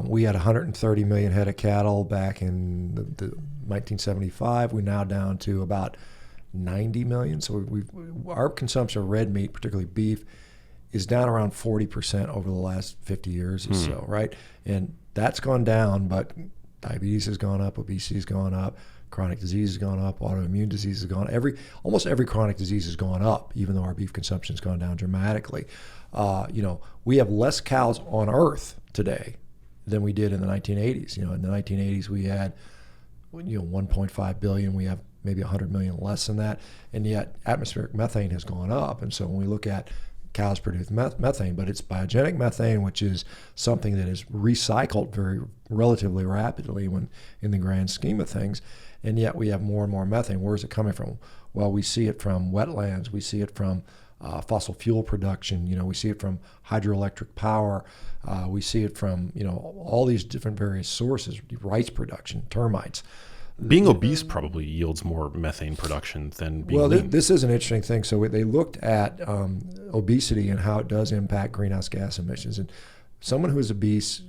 We had 130 million head of cattle back in the 1975. We're now down to about 90 million. So our consumption of red meat, particularly beef, is down around 40% over the last 50 years or so, right? And that's gone down, but diabetes has gone up, obesity has gone up, chronic disease has gone up, autoimmune disease has gone up. Almost every chronic disease has gone up, even though our beef consumption has gone down dramatically. We have less cows on Earth today than we did in the 1980s. In the 1980s, we had 1.5 billion. We have maybe 100 million less than that, and yet atmospheric methane has gone up. And so when we look at cows produce methane, but it's biogenic methane, which is something that is recycled very relatively rapidly when in the grand scheme of things. And yet we have more and more methane. Where is it coming from? Well, we see it from wetlands. We see it from fossil fuel production. We see it from hydroelectric power. We see it from all these different various sources. Rice production, termites. Being obese probably yields more methane production than being lean. This is an interesting thing. So they looked at obesity and how it does impact greenhouse gas emissions. And someone who is obese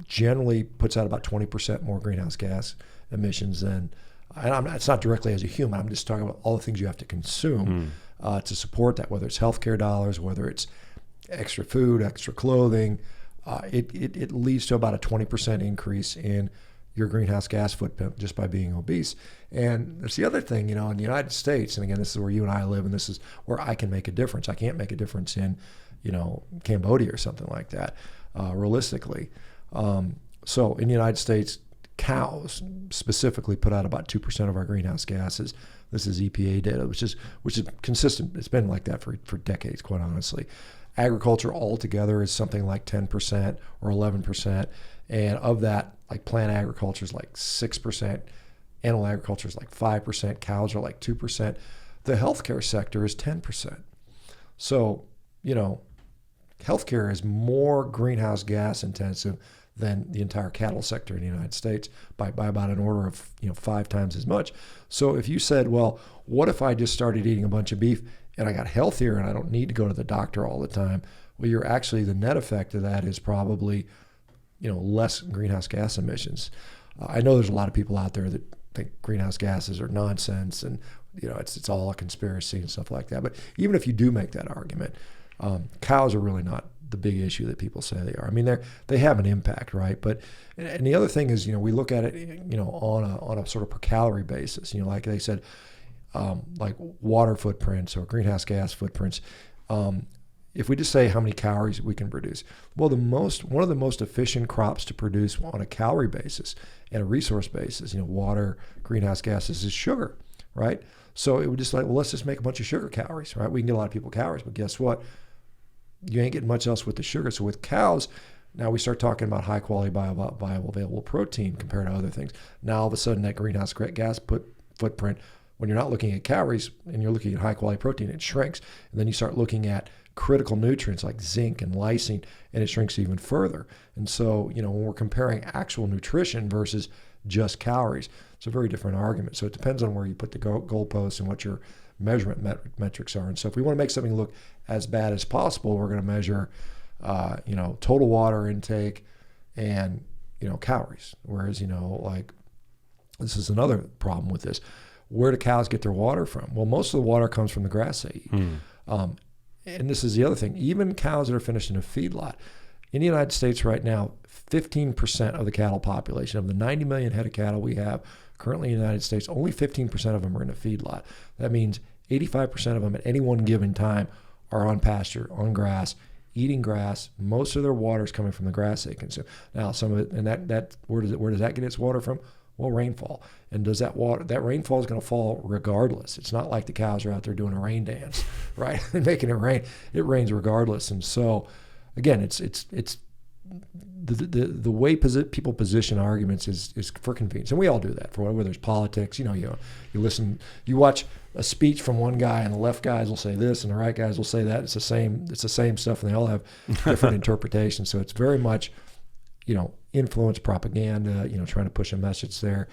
generally puts out about 20% more greenhouse gas emissions than, and it's not directly as a human, I'm just talking about all the things you have to consume to support that, whether it's healthcare dollars, whether it's extra food, extra clothing. It leads to about a 20% increase in your greenhouse gas footprint just by being obese. And there's the other thing, in the United States, and again, this is where you and I live, and this is where I can make a difference. I can't make a difference in, Cambodia or something like that, realistically. So in the United States, cows specifically put out about 2% of our greenhouse gases. This is EPA data, which is consistent. It's been like that for decades, quite honestly. Agriculture altogether is something like 10% or 11%. And of that, like plant agriculture is like 6%, animal agriculture is like 5%, cows are like 2%. The healthcare sector is 10%. So, healthcare is more greenhouse gas intensive than the entire cattle sector in the United States by about an order of 5 times as much. So if you said, well, what if I just started eating a bunch of beef and I got healthier and I don't need to go to the doctor all the time? Well, the net effect of that is probably less greenhouse gas emissions. I know there's a lot of people out there that think greenhouse gases are nonsense and it's all a conspiracy and stuff like that. But even if you do make that argument, cows are really not the big issue that people say they are. I mean, they have an impact, right? But and the other thing is, we look at it, on a sort of per calorie basis. Like they said, like water footprints or greenhouse gas footprints. If we just say how many calories we can produce, well, one of the most efficient crops to produce on a calorie basis and a resource basis, water, greenhouse gases, is sugar, right? So it would just well, let's just make a bunch of sugar calories, right? We can get a lot of people calories, but guess what? You ain't getting much else with the sugar. So with cows, now we start talking about high quality bioavailable protein compared to other things. Now all of a sudden that greenhouse gas footprint, when you're not looking at calories and you're looking at high quality protein, it shrinks. And then you start looking at critical nutrients like zinc and lysine, and it shrinks even further. And so, when we're comparing actual nutrition versus just calories, it's a very different argument. So it depends on where you put the goalposts and what your measurement metrics are. And so if we want to make something look as bad as possible, we're going to measure, total water intake and, calories. Whereas, like this is another problem with this. Where do cows get their water from? Well, most of the water comes from the grass they eat. And this is the other thing. Even cows that are finished in a feedlot, in the United States right now, 15% of the cattle population, of the 90 million head of cattle we have currently in the United States, only 15% of them are in a feedlot. That means 85% of them at any one given time are on pasture, on grass, eating grass. Most of their water is coming from the grass they consume. Now, some of it, and that where does that get its water from? Well, rainfall. And that rainfall is going to fall regardless. It's not like the cows are out there doing a rain dance, right? And making it rain. It rains regardless. And so, again, it's the way people position arguments is for convenience. And we all do that. For whether there's politics, you listen, you watch a speech from one guy and the left guys will say this and the right guys will say that. It's the same stuff, and they all have different interpretations. So it's very much, influence propaganda, trying to push a message there.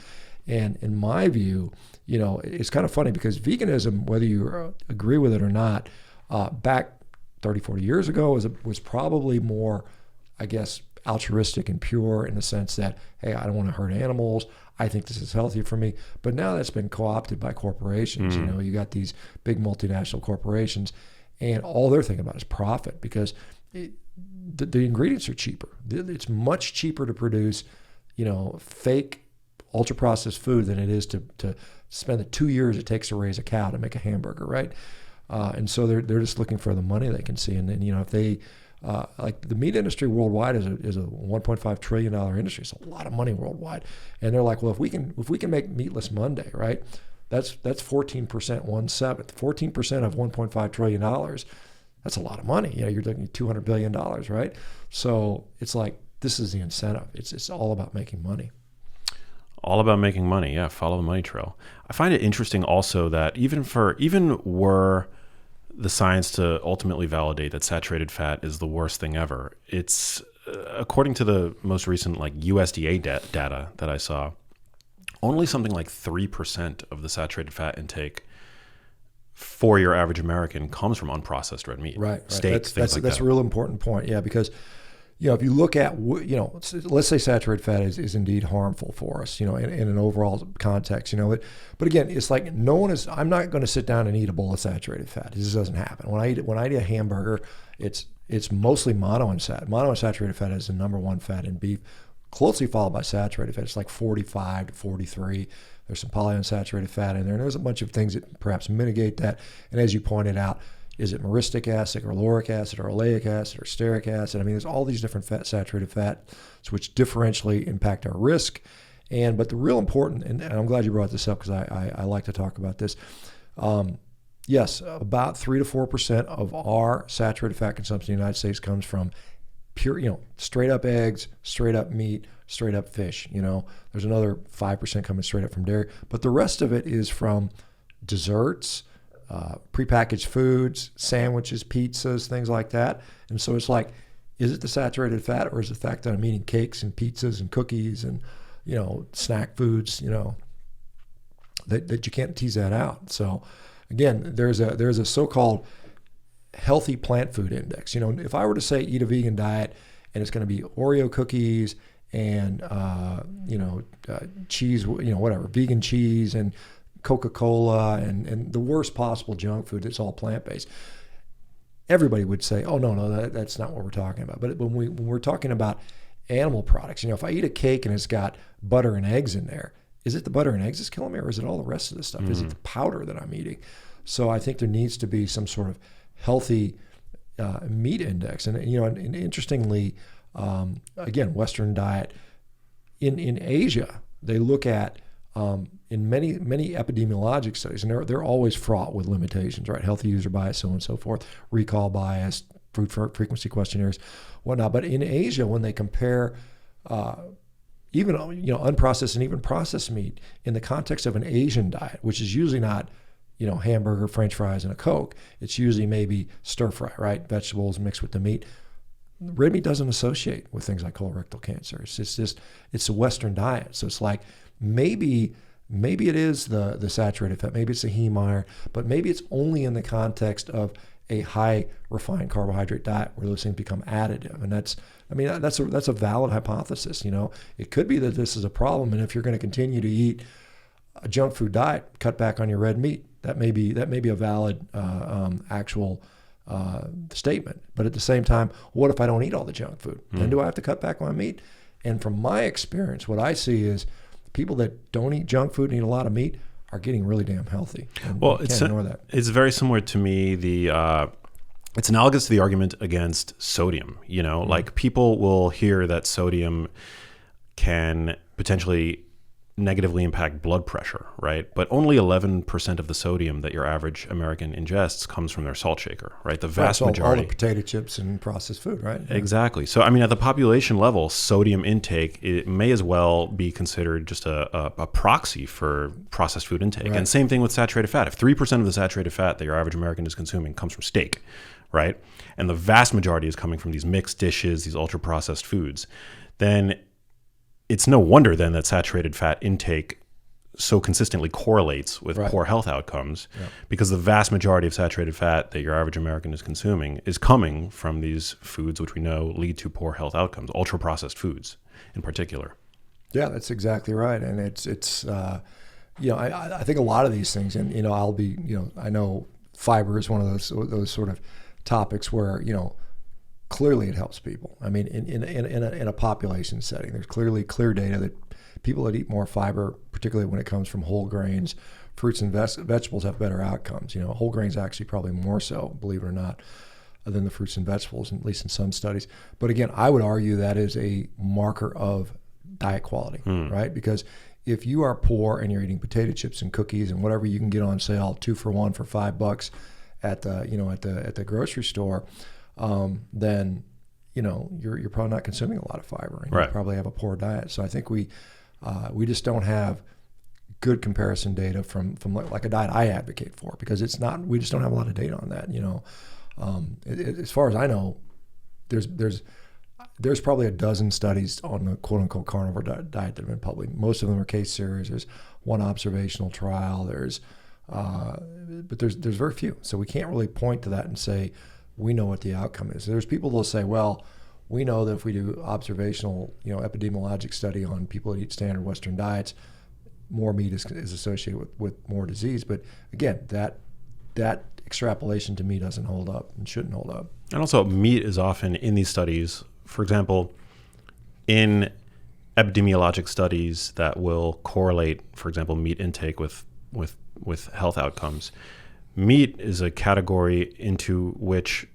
And in my view, it's kind of funny because veganism, whether you agree with it or not, back 30, 40 years ago was probably more, I guess, altruistic and pure in the sense that, hey, I don't want to hurt animals. I think this is healthy for me. But now that's been co-opted by corporations. You got these big multinational corporations, and all they're thinking about is profit because the ingredients are cheaper. It's much cheaper to produce, fake ultra-processed food than it is to spend the 2 years it takes to raise a cow to make a hamburger, right? And so they're just looking for the money they can see. And then, if they like the meat industry worldwide is a $1.5 trillion industry. It's a lot of money worldwide. And they're like, well, if we can make Meatless Monday, right? That's 14%, 1/7. 14% of $1.5 trillion. That's a lot of money. You're looking at $200 billion, right? So it's like, this is the incentive. It's all about making money. All about making money. Yeah. Follow the money trail. I find it interesting also that even were the science to ultimately validate that saturated fat is the worst thing ever, it's according to the most recent USDA data that I saw, only something like 3% of the saturated fat intake for your average American comes from unprocessed red meat. Right. Steak, things like that. That's a real important point. Yeah, because if you look at, let's say saturated fat is indeed harmful for us, in an overall context, but again, it's like I'm not going to sit down and eat a bowl of saturated fat. This doesn't happen. When I eat a hamburger, it's mostly monounsaturated fat is the number one fat in beef, closely followed by saturated fat. It's like 45 to 43. There's some polyunsaturated fat in there, and there's a bunch of things that perhaps mitigate that. And as you pointed out, is it myristic acid or lauric acid or oleic acid or stearic acid? I mean, there's all these different saturated fats which differentially impact our risk. But the real important, and I'm glad you brought this up because I like to talk about this. Yes, about 3 to 4% of our saturated fat consumption in the United States comes from pure, straight up eggs, straight up meat, straight up fish. There's another 5% coming straight up from dairy, but the rest of it is from desserts, prepackaged foods, sandwiches, pizzas, things like that. And so it's like, is it the saturated fat, or is it the fact that I'm eating cakes and pizzas and cookies and, snack foods, that you can't tease that out. So again, there's a so-called healthy plant food index. If I were to say eat a vegan diet and it's going to be Oreo cookies and, cheese, whatever, vegan cheese and Coca-Cola and the worst possible junk food that's all plant-based, everybody would say, oh, no, that's not what we're talking about. But when we're talking about animal products, if I eat a cake and it's got butter and eggs in there, is it the butter and eggs that's killing me, or is it all the rest of the stuff? Is it the powder that I'm eating? So I think there needs to be some sort of healthy meat index. And, and interestingly, again, Western diet, in Asia, they look at, in many epidemiologic studies, and they're always fraught with limitations, right? Healthy user bias, so on and so forth, recall bias, food frequency questionnaires, whatnot. But in Asia, when they compare even unprocessed and even processed meat in the context of an Asian diet, which is usually not hamburger, French fries, and a Coke, it's usually maybe stir fry, right? Vegetables mixed with the meat. Red meat doesn't associate with things like colorectal cancer. It's a Western diet, so it's like maybe it is the saturated fat, maybe it's the heme iron, but maybe it's only in the context of a high refined carbohydrate diet where those things become additive. And that's a valid hypothesis. It could be that this is a problem, and if you're going to continue to eat a junk food diet, cut back on your red meat. That may be a valid actual statement. But at the same time, what if I don't eat all the junk food? Then do I have to cut back on meat? And from my experience, what I see is people that don't eat junk food and eat a lot of meat are getting really damn healthy. And you can't ignore that. It's very similar to me. It's analogous to the argument against sodium. Like people will hear that sodium can potentially negatively impact blood pressure, right? But only 11% of the sodium that your average American ingests comes from their salt shaker, right? The vast majority. All the potato chips and processed food, right? Yeah. Exactly. So, at the population level, sodium intake, it may as well be considered just a proxy for processed food intake. Right. And same thing with saturated fat. If 3% of the saturated fat that your average American is consuming comes from steak, right? And the vast majority is coming from these mixed dishes, these ultra-processed foods, then it's no wonder then that saturated fat intake so consistently correlates with poor health outcomes, because the vast majority of saturated fat that your average American is consuming is coming from these foods which we know lead to poor health outcomes, ultra-processed foods in particular. Yeah, that's exactly right. And it's I think a lot of these things, and I know fiber is one of those sort of topics where clearly it helps people. In a population setting, there's clear data that people that eat more fiber, particularly when it comes from whole grains, fruits and vegetables, have better outcomes. Whole grains actually probably more so, believe it or not, than the fruits and vegetables, at least in some studies. But again, I would argue that is a marker of diet quality, right? Because if you are poor and you're eating potato chips and cookies and whatever you can get on sale 2 for $1 for $5 at the grocery store, then you're probably not consuming a lot of fiber, and you probably have a poor diet. So I think we just don't have good comparison data from like a diet I advocate for, because we just don't have a lot of data on that. As far as I know, there's probably a dozen studies on the quote unquote carnivore diet that have been published. Most of them are case series. There's one observational trial. But there's very few. So we can't really point to that and say we know what the outcome is. There's people that'll say, well, we know that if we do observational, epidemiologic study on people that eat standard Western diets, more meat is associated with more disease. But again, that extrapolation to me doesn't hold up and shouldn't hold up. And also, meat is often in these studies, for example, in epidemiologic studies that will correlate, for example, meat intake with health outcomes. Meat is a category into which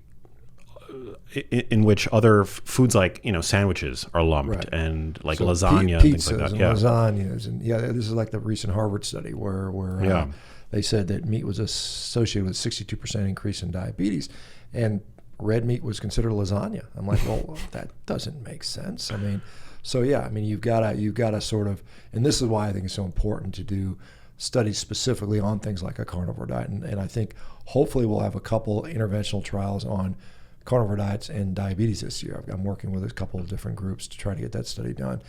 other foods like sandwiches are lumped, Right. and like So lasagna, pizzas things like that. and Yeah, lasagnas, and this is like the recent Harvard study where they said that meat was associated with 62% increase in diabetes, and red meat was considered lasagna. I'm like, well, that doesn't make sense. I mean, so you've got to sort of, and this is why I think it's so important to do studies specifically on things like a carnivore diet, and I think hopefully we'll have a couple interventional trials on carnivore diets and diabetes this year. I'm working with a couple of different groups to try to get that study done.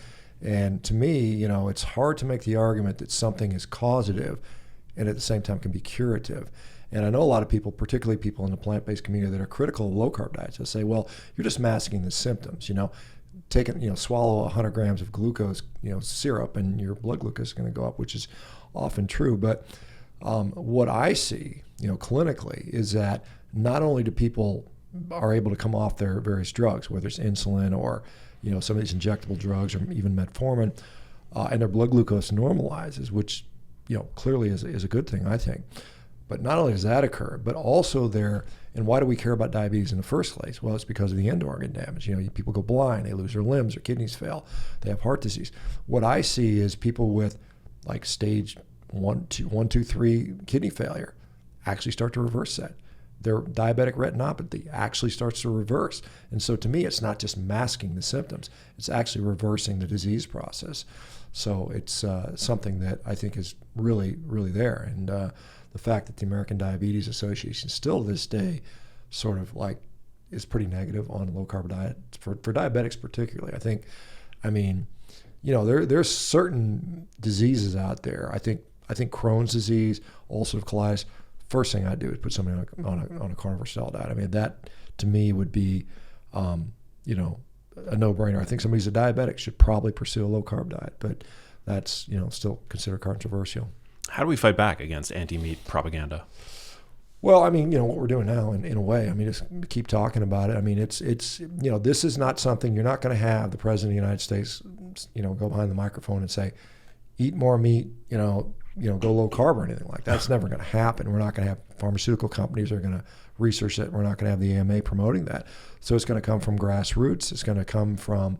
And to me, it's hard to make the argument that something is causative and at the same time can be curative. And I know a lot of people, particularly people in the plant-based community, that are critical of low-carb diets. They say, well, you're just masking the symptoms. Swallow 100 grams of glucose, syrup, and your blood glucose is going to go up, which is often true. But what I see, clinically, is that not only do people are able to come off their various drugs, whether it's insulin or some of these injectable drugs or even metformin, and their blood glucose normalizes, which clearly is a good thing, I think. But not only does that occur, but also and why do we care about diabetes in the first place? Well, it's because of the end organ damage. People go blind, they lose their limbs, their kidneys fail, they have heart disease. What I see is people with like stage 1, 2, 3 kidney failure actually start to reverse that. Their diabetic retinopathy actually starts to reverse. And so to me, it's not just masking the symptoms, it's actually reversing the disease process. So it's something that I think is really, really there. And the fact that the American Diabetes Association still to this day sort of like is pretty negative on low carb diet for diabetics particularly. There's certain diseases out there. I think Crohn's disease, ulcerative colitis, first thing I'd do is put somebody on a carnivore style diet. That to me would be a no-brainer. I think somebody who's a diabetic should probably pursue a low carb diet, but that's still considered controversial. How do we fight back against anti-meat propaganda? Well, what we're doing now in a way, just keep talking about it. It's this is not something you're not going to have the president of the United States, go behind the microphone and say, eat more meat, go low carb or anything like that. That's never going to happen. We're not going to have pharmaceutical companies are going to research it. We're not going to have the AMA promoting that. So it's going to come from grassroots. It's going to come from,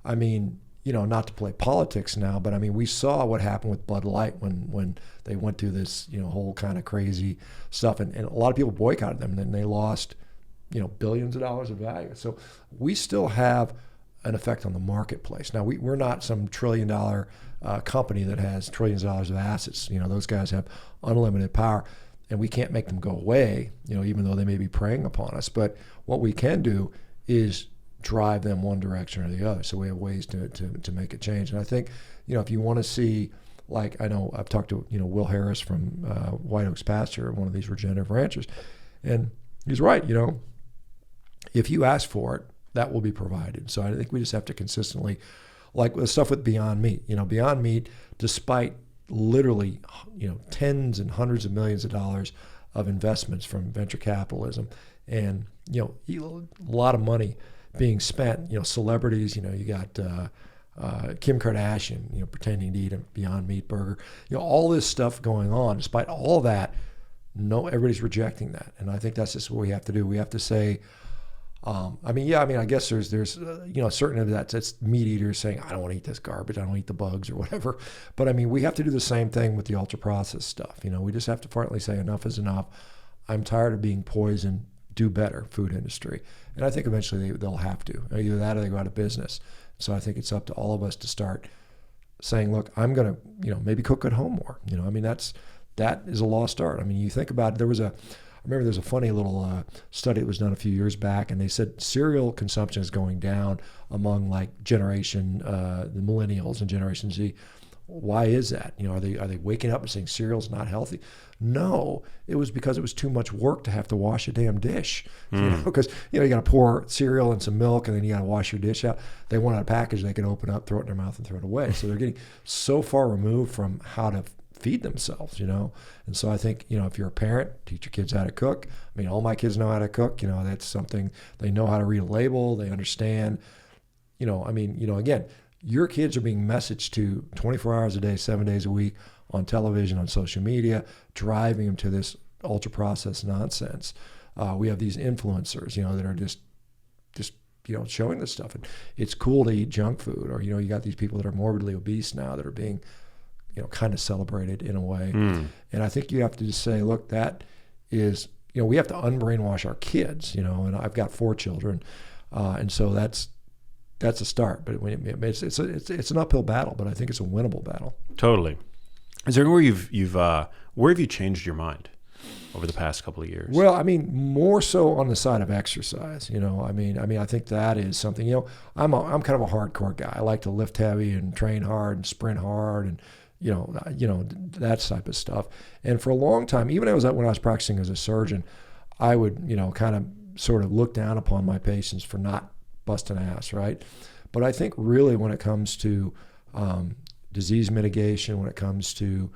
not to play politics now, but we saw what happened with Bud Light when they went through this, whole kind of crazy stuff, and a lot of people boycotted them, and then they lost, billions of dollars of value. So we still have an effect on the marketplace. Now we're not some $1 trillion company that has trillions of dollars of assets. Those guys have unlimited power, and we can't make them go away, even though they may be preying upon us. But what we can do is drive them one direction or the other. So we have ways to make a change. And I think, if you want to see, like, I know I've talked to, Will Harris from White Oaks Pasture, one of these regenerative ranchers, and he's right, if you ask for it, that will be provided. So I think we just have to consistently, like the stuff with Beyond Meat, Beyond Meat, despite literally, tens and hundreds of millions of dollars of investments from venture capitalism and, a lot of money being spent, celebrities, you got Kim Kardashian, pretending to eat a Beyond Meat burger, all this stuff going on. Despite all that, everybody's rejecting that, and I think that's just what we have to do. We have to say, I guess there's certain of that's meat eaters saying, I don't want to eat this garbage, I don't eat the bugs or whatever. But we have to do the same thing with the ultra processed stuff. We just have to finally say enough is enough. I'm tired of being poisoned. Do better, food industry. And I think eventually they'll have to. Either that or they go out of business. So I think it's up to all of us to start saying, look, I'm going to, maybe cook at home more. That is a lost art. You think about it, I remember there's a funny little study that was done a few years back, and they said cereal consumption is going down among like the millennials and Generation Z. why is that? Are they waking up and saying cereal's not healthy? No, it was because it was too much work to have to wash a damn dish. Because you got to pour cereal and some milk, and then you got to wash your dish out. They wanted a package they could open up, throw it in their mouth, and throw it away. So they're getting so far removed from how to feed themselves, And so I think, if you're a parent, teach your kids how to cook. I mean, all my kids know how to cook. That's something they know how to read a label. They understand. Again, your kids are being messaged to 24 hours a day, 7 days a week on television, on social media, driving them to this ultra-processed nonsense. We have these influencers, that are just showing this stuff. And it's cool to eat junk food, or, you got these people that are morbidly obese now that are being, kind of celebrated in a way. And I think you have to just say, look, that is, we have to unbrainwash our kids, and I've got 4 children. And so that's a start, but it's an uphill battle, but I think it's a winnable battle. Totally. Is there anywhere where have you changed your mind over the past couple of years? Well, I mean, more so on the side of exercise. I think that is something. I'm kind of a hardcore guy. I like to lift heavy and train hard and sprint hard and that type of stuff. And for a long time, even when I was practicing as a surgeon, I would kind of sort of look down upon my patients for not busting ass, right? But I think really when it comes to disease mitigation, when it comes to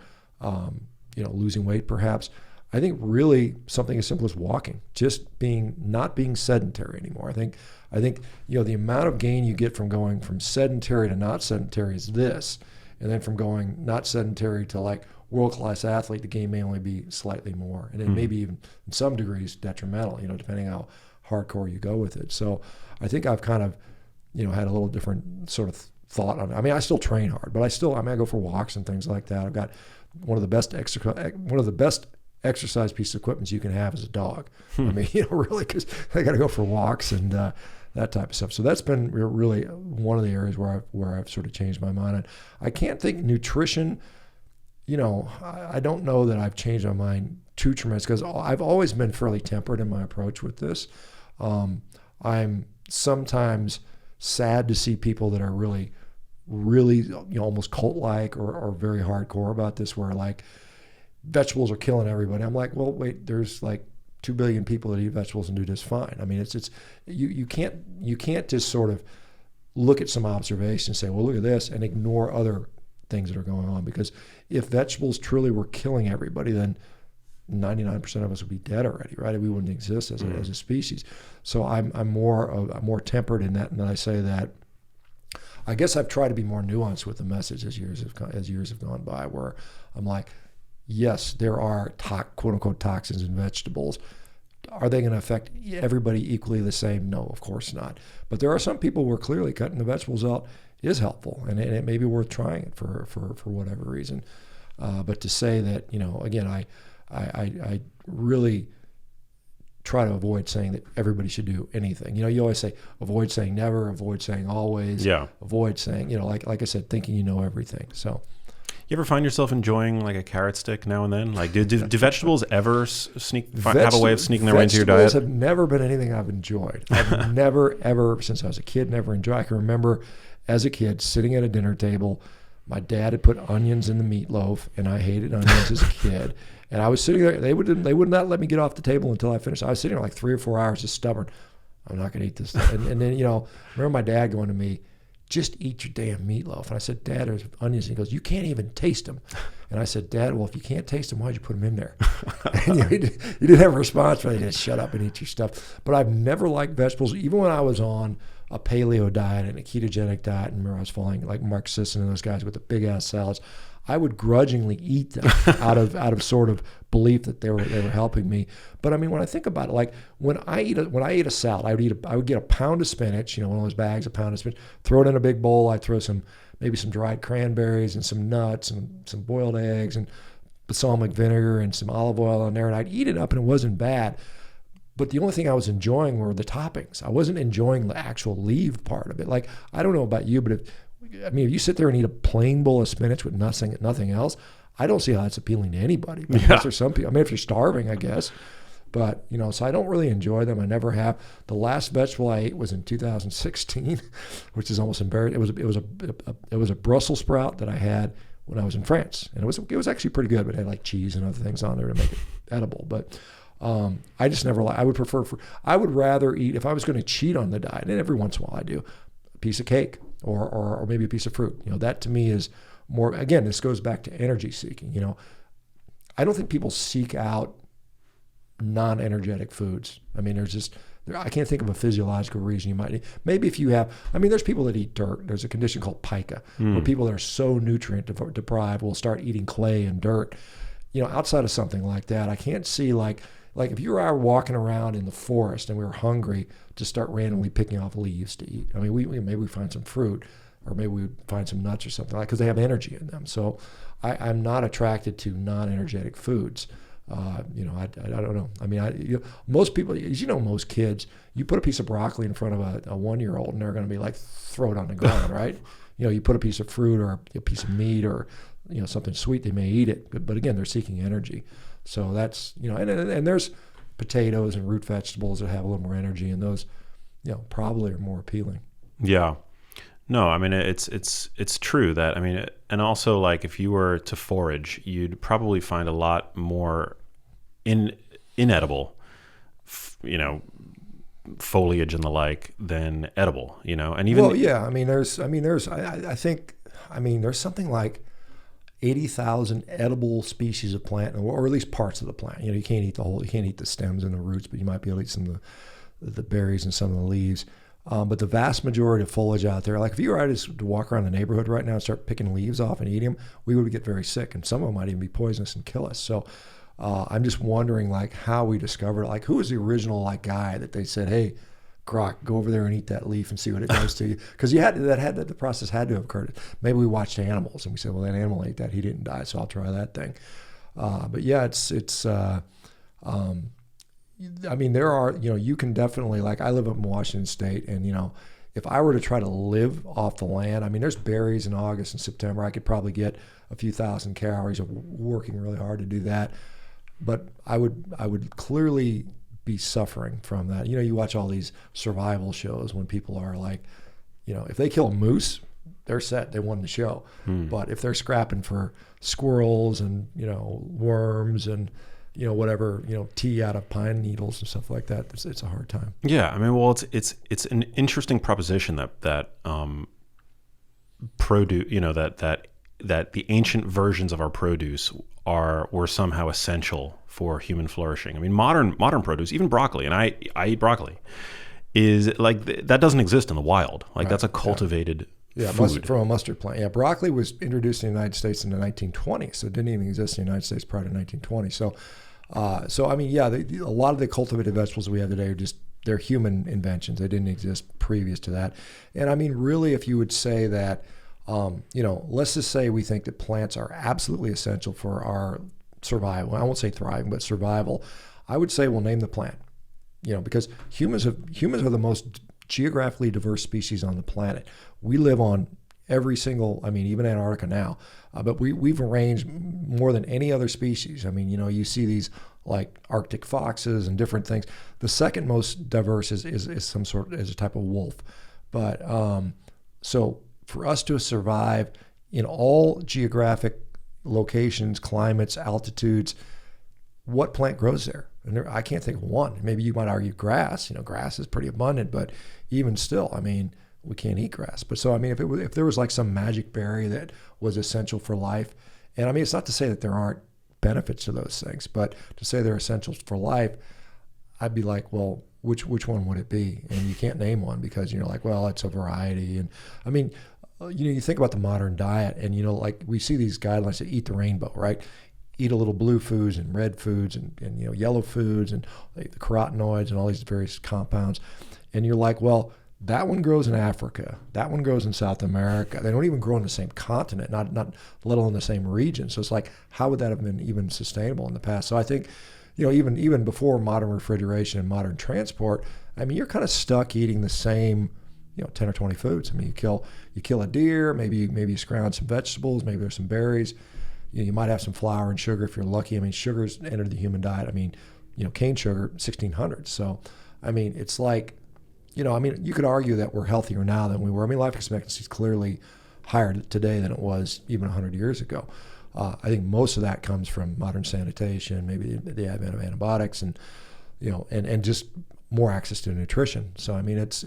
losing weight, perhaps, I think really something as simple as walking, just not being sedentary anymore. I think the amount of gain you get from going from sedentary to not sedentary is this, and then from going not sedentary to like world-class athlete, the gain may only be slightly more, and then maybe even in some degrees detrimental, depending how hardcore you go with it. So I think I've kind of, had a little different sort of thought on it. I mean, I still train hard, but I go for walks and things like that. I've got one of the best exercise piece of equipment you can have as a dog. I mean, really, because I got to go for walks and that type of stuff. So that's been really one of the areas where I've sort of changed my mind. And I can't think nutrition. I don't know that I've changed my mind too tremendous, because I've always been fairly tempered in my approach with this. I'm sometimes sad to see people that are really, really, almost cult-like or very hardcore about this, where like vegetables are killing everybody. I'm like, well, wait, there's like 2 billion people that eat vegetables and do just fine. I mean, you can't just sort of look at some observation and say, well, look at this, and ignore other things that are going on. Because if vegetables truly were killing everybody, then 99% of us would be dead already, right? We wouldn't exist as a species. So I'm more tempered in that, and then I say that I guess I've tried to be more nuanced with the message as years have gone by, where I'm like, yes, there are quote unquote toxins in vegetables. Are they going to affect everybody equally the same? No, of course not. But there are some people where clearly cutting the vegetables out is helpful, and it may be worth trying it for whatever reason. But to say that, again, I really try to avoid saying that everybody should do anything. You always say avoid saying never, avoid saying always, avoid saying, like I said, thinking you know everything. So. You ever find yourself enjoying like a carrot stick now and then? Like, do vegetables ever have a way of sneaking their way into your diet? Vegetables have never been anything I've enjoyed. I've never, ever, since I was a kid, never enjoyed. I can remember as a kid sitting at a dinner table. My dad had put onions in the meatloaf, and I hated onions as a kid. And I was sitting there. They would not let me get off the table until I finished. I was sitting there like 3 or 4 hours, just stubborn. I'm not going to eat this. And then, I remember my dad going to me, just eat your damn meatloaf. And I said, Dad, there's onions. And he goes, you can't even taste them. And I said, Dad, well, if you can't taste them, why'd you put them in there? And he didn't have a response, but he just shut up and eat your stuff. But I've never liked vegetables. Even when I was on a paleo diet and a ketogenic diet, and remember I was following like Mark Sisson and those guys with the big ass salads, I would grudgingly eat them out of sort of belief that they were helping me. But I mean, when I think about it, like when I eat a salad, I would get a pound of spinach, one of those bags, a pound of spinach, throw it in a big bowl. I'd throw maybe some dried cranberries and some nuts and some boiled eggs and balsamic vinegar and some olive oil in there, and I'd eat it up, and it wasn't bad. But the only thing I was enjoying were the toppings. I wasn't enjoying the actual leaf part of it. Like, I don't know about you, but if you sit there and eat a plain bowl of spinach with nothing else, I don't see how that's appealing to anybody. But there's some people. I mean, if you're starving, I guess. But, so I don't really enjoy them. I never have. The last vegetable I ate was in 2016, which is almost embarrassing. It was a Brussels sprout that I had when I was in France, and it was actually pretty good, but it had like cheese and other things on there to make it edible. But I just never I would rather eat, if I was going to cheat on the diet, and every once in a while I do, a piece of cake or maybe a piece of fruit. That to me is more, again, this goes back to energy seeking. I don't think people seek out non-energetic foods. I mean, I can't think of a physiological reason you might eat. Maybe if you have, there's people that eat dirt. There's a condition called pica, where people that are so nutrient deprived will start eating clay and dirt. Outside of something like that, I can't see like if you or I were walking around in the forest and we were hungry to start randomly picking off leaves to eat. Maybe we find some fruit, or maybe we find some nuts or something because they have energy in them. So I'm not attracted to non-energetic foods. I don't know. Most people, most kids, you put a piece of broccoli in front of a 1-year-old and they're going to be like, throw it on the ground, right? You put a piece of fruit or a piece of meat or, something sweet, they may eat it. But again, they're seeking energy. So that's, and there's potatoes and root vegetables that have a little more energy, and those, probably are more appealing. Yeah. No, it's true that, and also like if you were to forage, you'd probably find a lot more inedible, foliage and the like than edible, and even. Well, yeah, I think there's something like 80,000 edible species of plant, or at least parts of the plant. You can't eat you can't eat the stems and the roots, but you might be able to eat some of the berries and some of the leaves. But the vast majority of foliage out there, like if you were to walk around the neighborhood right now and start picking leaves off and eating them, we would get very sick, and some of them might even be poisonous and kill us. So I'm just wondering like how we discovered, like who was the original like guy that they said, hey, Grok, go over there and eat that leaf and see what it does to you. Because the process had to have occurred. Maybe we watched animals and we said, well, that animal ate that, he didn't die, so I'll try that thing. But yeah, there are, you can definitely, like I live up in Washington State, and, if I were to try to live off the land, there's berries in August and September. I could probably get a few thousand calories of working really hard to do that. But I would clearly be suffering from that. You watch all these survival shows when people are like, if they kill a moose, they're set, they won the show. But if they're scrapping for squirrels and, worms and, whatever, tea out of pine needles and stuff like that, it's a hard time. Yeah, well, it's an interesting proposition that produce, that the ancient versions of our produce were somehow essential for human flourishing. Modern produce, even broccoli, and I eat broccoli, is like that doesn't exist in the wild. Like, right. That's a cultivated food. From a mustard plant. Yeah, broccoli was introduced in the United States in the 1920s, so it didn't even exist in the United States prior to 1920. So a lot of the cultivated vegetables we have today are they're human inventions. They didn't exist previous to that. And really, if you would say that, let's just say we think that plants are absolutely essential for our survival. I won't say thriving, but survival. I would say, name the plant. Because humans are the most geographically diverse species on the planet. We live on every single, even Antarctica now, but we've arranged more than any other species. You see these like Arctic foxes and different things. The second most diverse is a type of wolf. But so for us to survive in all geographic locations, climates, altitudes, what plant grows there? And I can't think of one. Maybe you might argue grass. Grass is pretty abundant, but even still, we can't eat grass. But so, if there was like some magic berry that was essential for life, and it's not to say that there aren't benefits to those things, but to say they're essentials for life, I'd be like, well, which one would it be? And you can't name one because you're like, well, it's a variety. And you think about the modern diet, and like we see these guidelines that eat the rainbow, right? Eat a little blue foods and red foods and yellow foods and the carotenoids and all these various compounds. And you're like, well, that one grows in Africa. That one grows in South America. They don't even grow in the same continent, not let alone the same region. So it's like, how would that have been even sustainable in the past? So I think, even before modern refrigeration and modern transport, you're kind of stuck eating the same, 10 or 20 foods. You kill a deer, maybe you scrounge some vegetables, maybe there's some berries. You might have some flour and sugar if you're lucky. Sugar's entered the human diet. Cane sugar, 1600s. So, it's like, you could argue that we're healthier now than we were. Life expectancy is clearly higher today than it was even 100 years ago. I think most of that comes from modern sanitation, maybe the advent of antibiotics, and and just more access to nutrition. So I mean, it's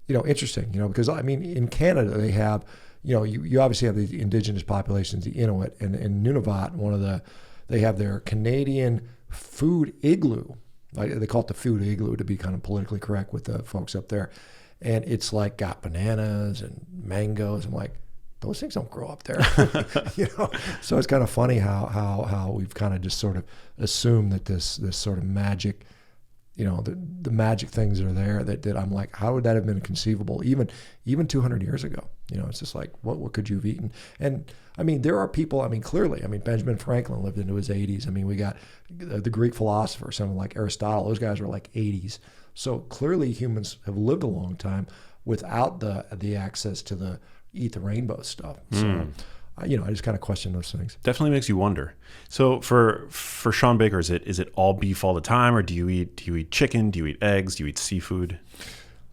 interesting, because I mean, in Canada they have, you obviously have the indigenous populations, the Inuit, and in Nunavut, they have their Canadian food igloo. They call it the food igloo to be kind of politically correct with the folks up there, and it's like got bananas and mangoes. I'm like, those things don't grow up there, So it's kind of funny how we've kind of just sort of assumed that this sort of magic, the magic things that are there that I'm like, how would that have been conceivable even 200 years ago? It's just like, what could you have eaten? And I mean, there are people, I mean, clearly, I mean, Benjamin Franklin lived into his 80s. I mean, we got the Greek philosophers, someone like Aristotle, those guys were like 80s. So clearly humans have lived a long time without the access to the eat the rainbow stuff. So, I just kind of question those things. Definitely makes you wonder. So for Shawn Baker, is it all beef all the time, or do you eat chicken? Do you eat eggs? Do you eat seafood?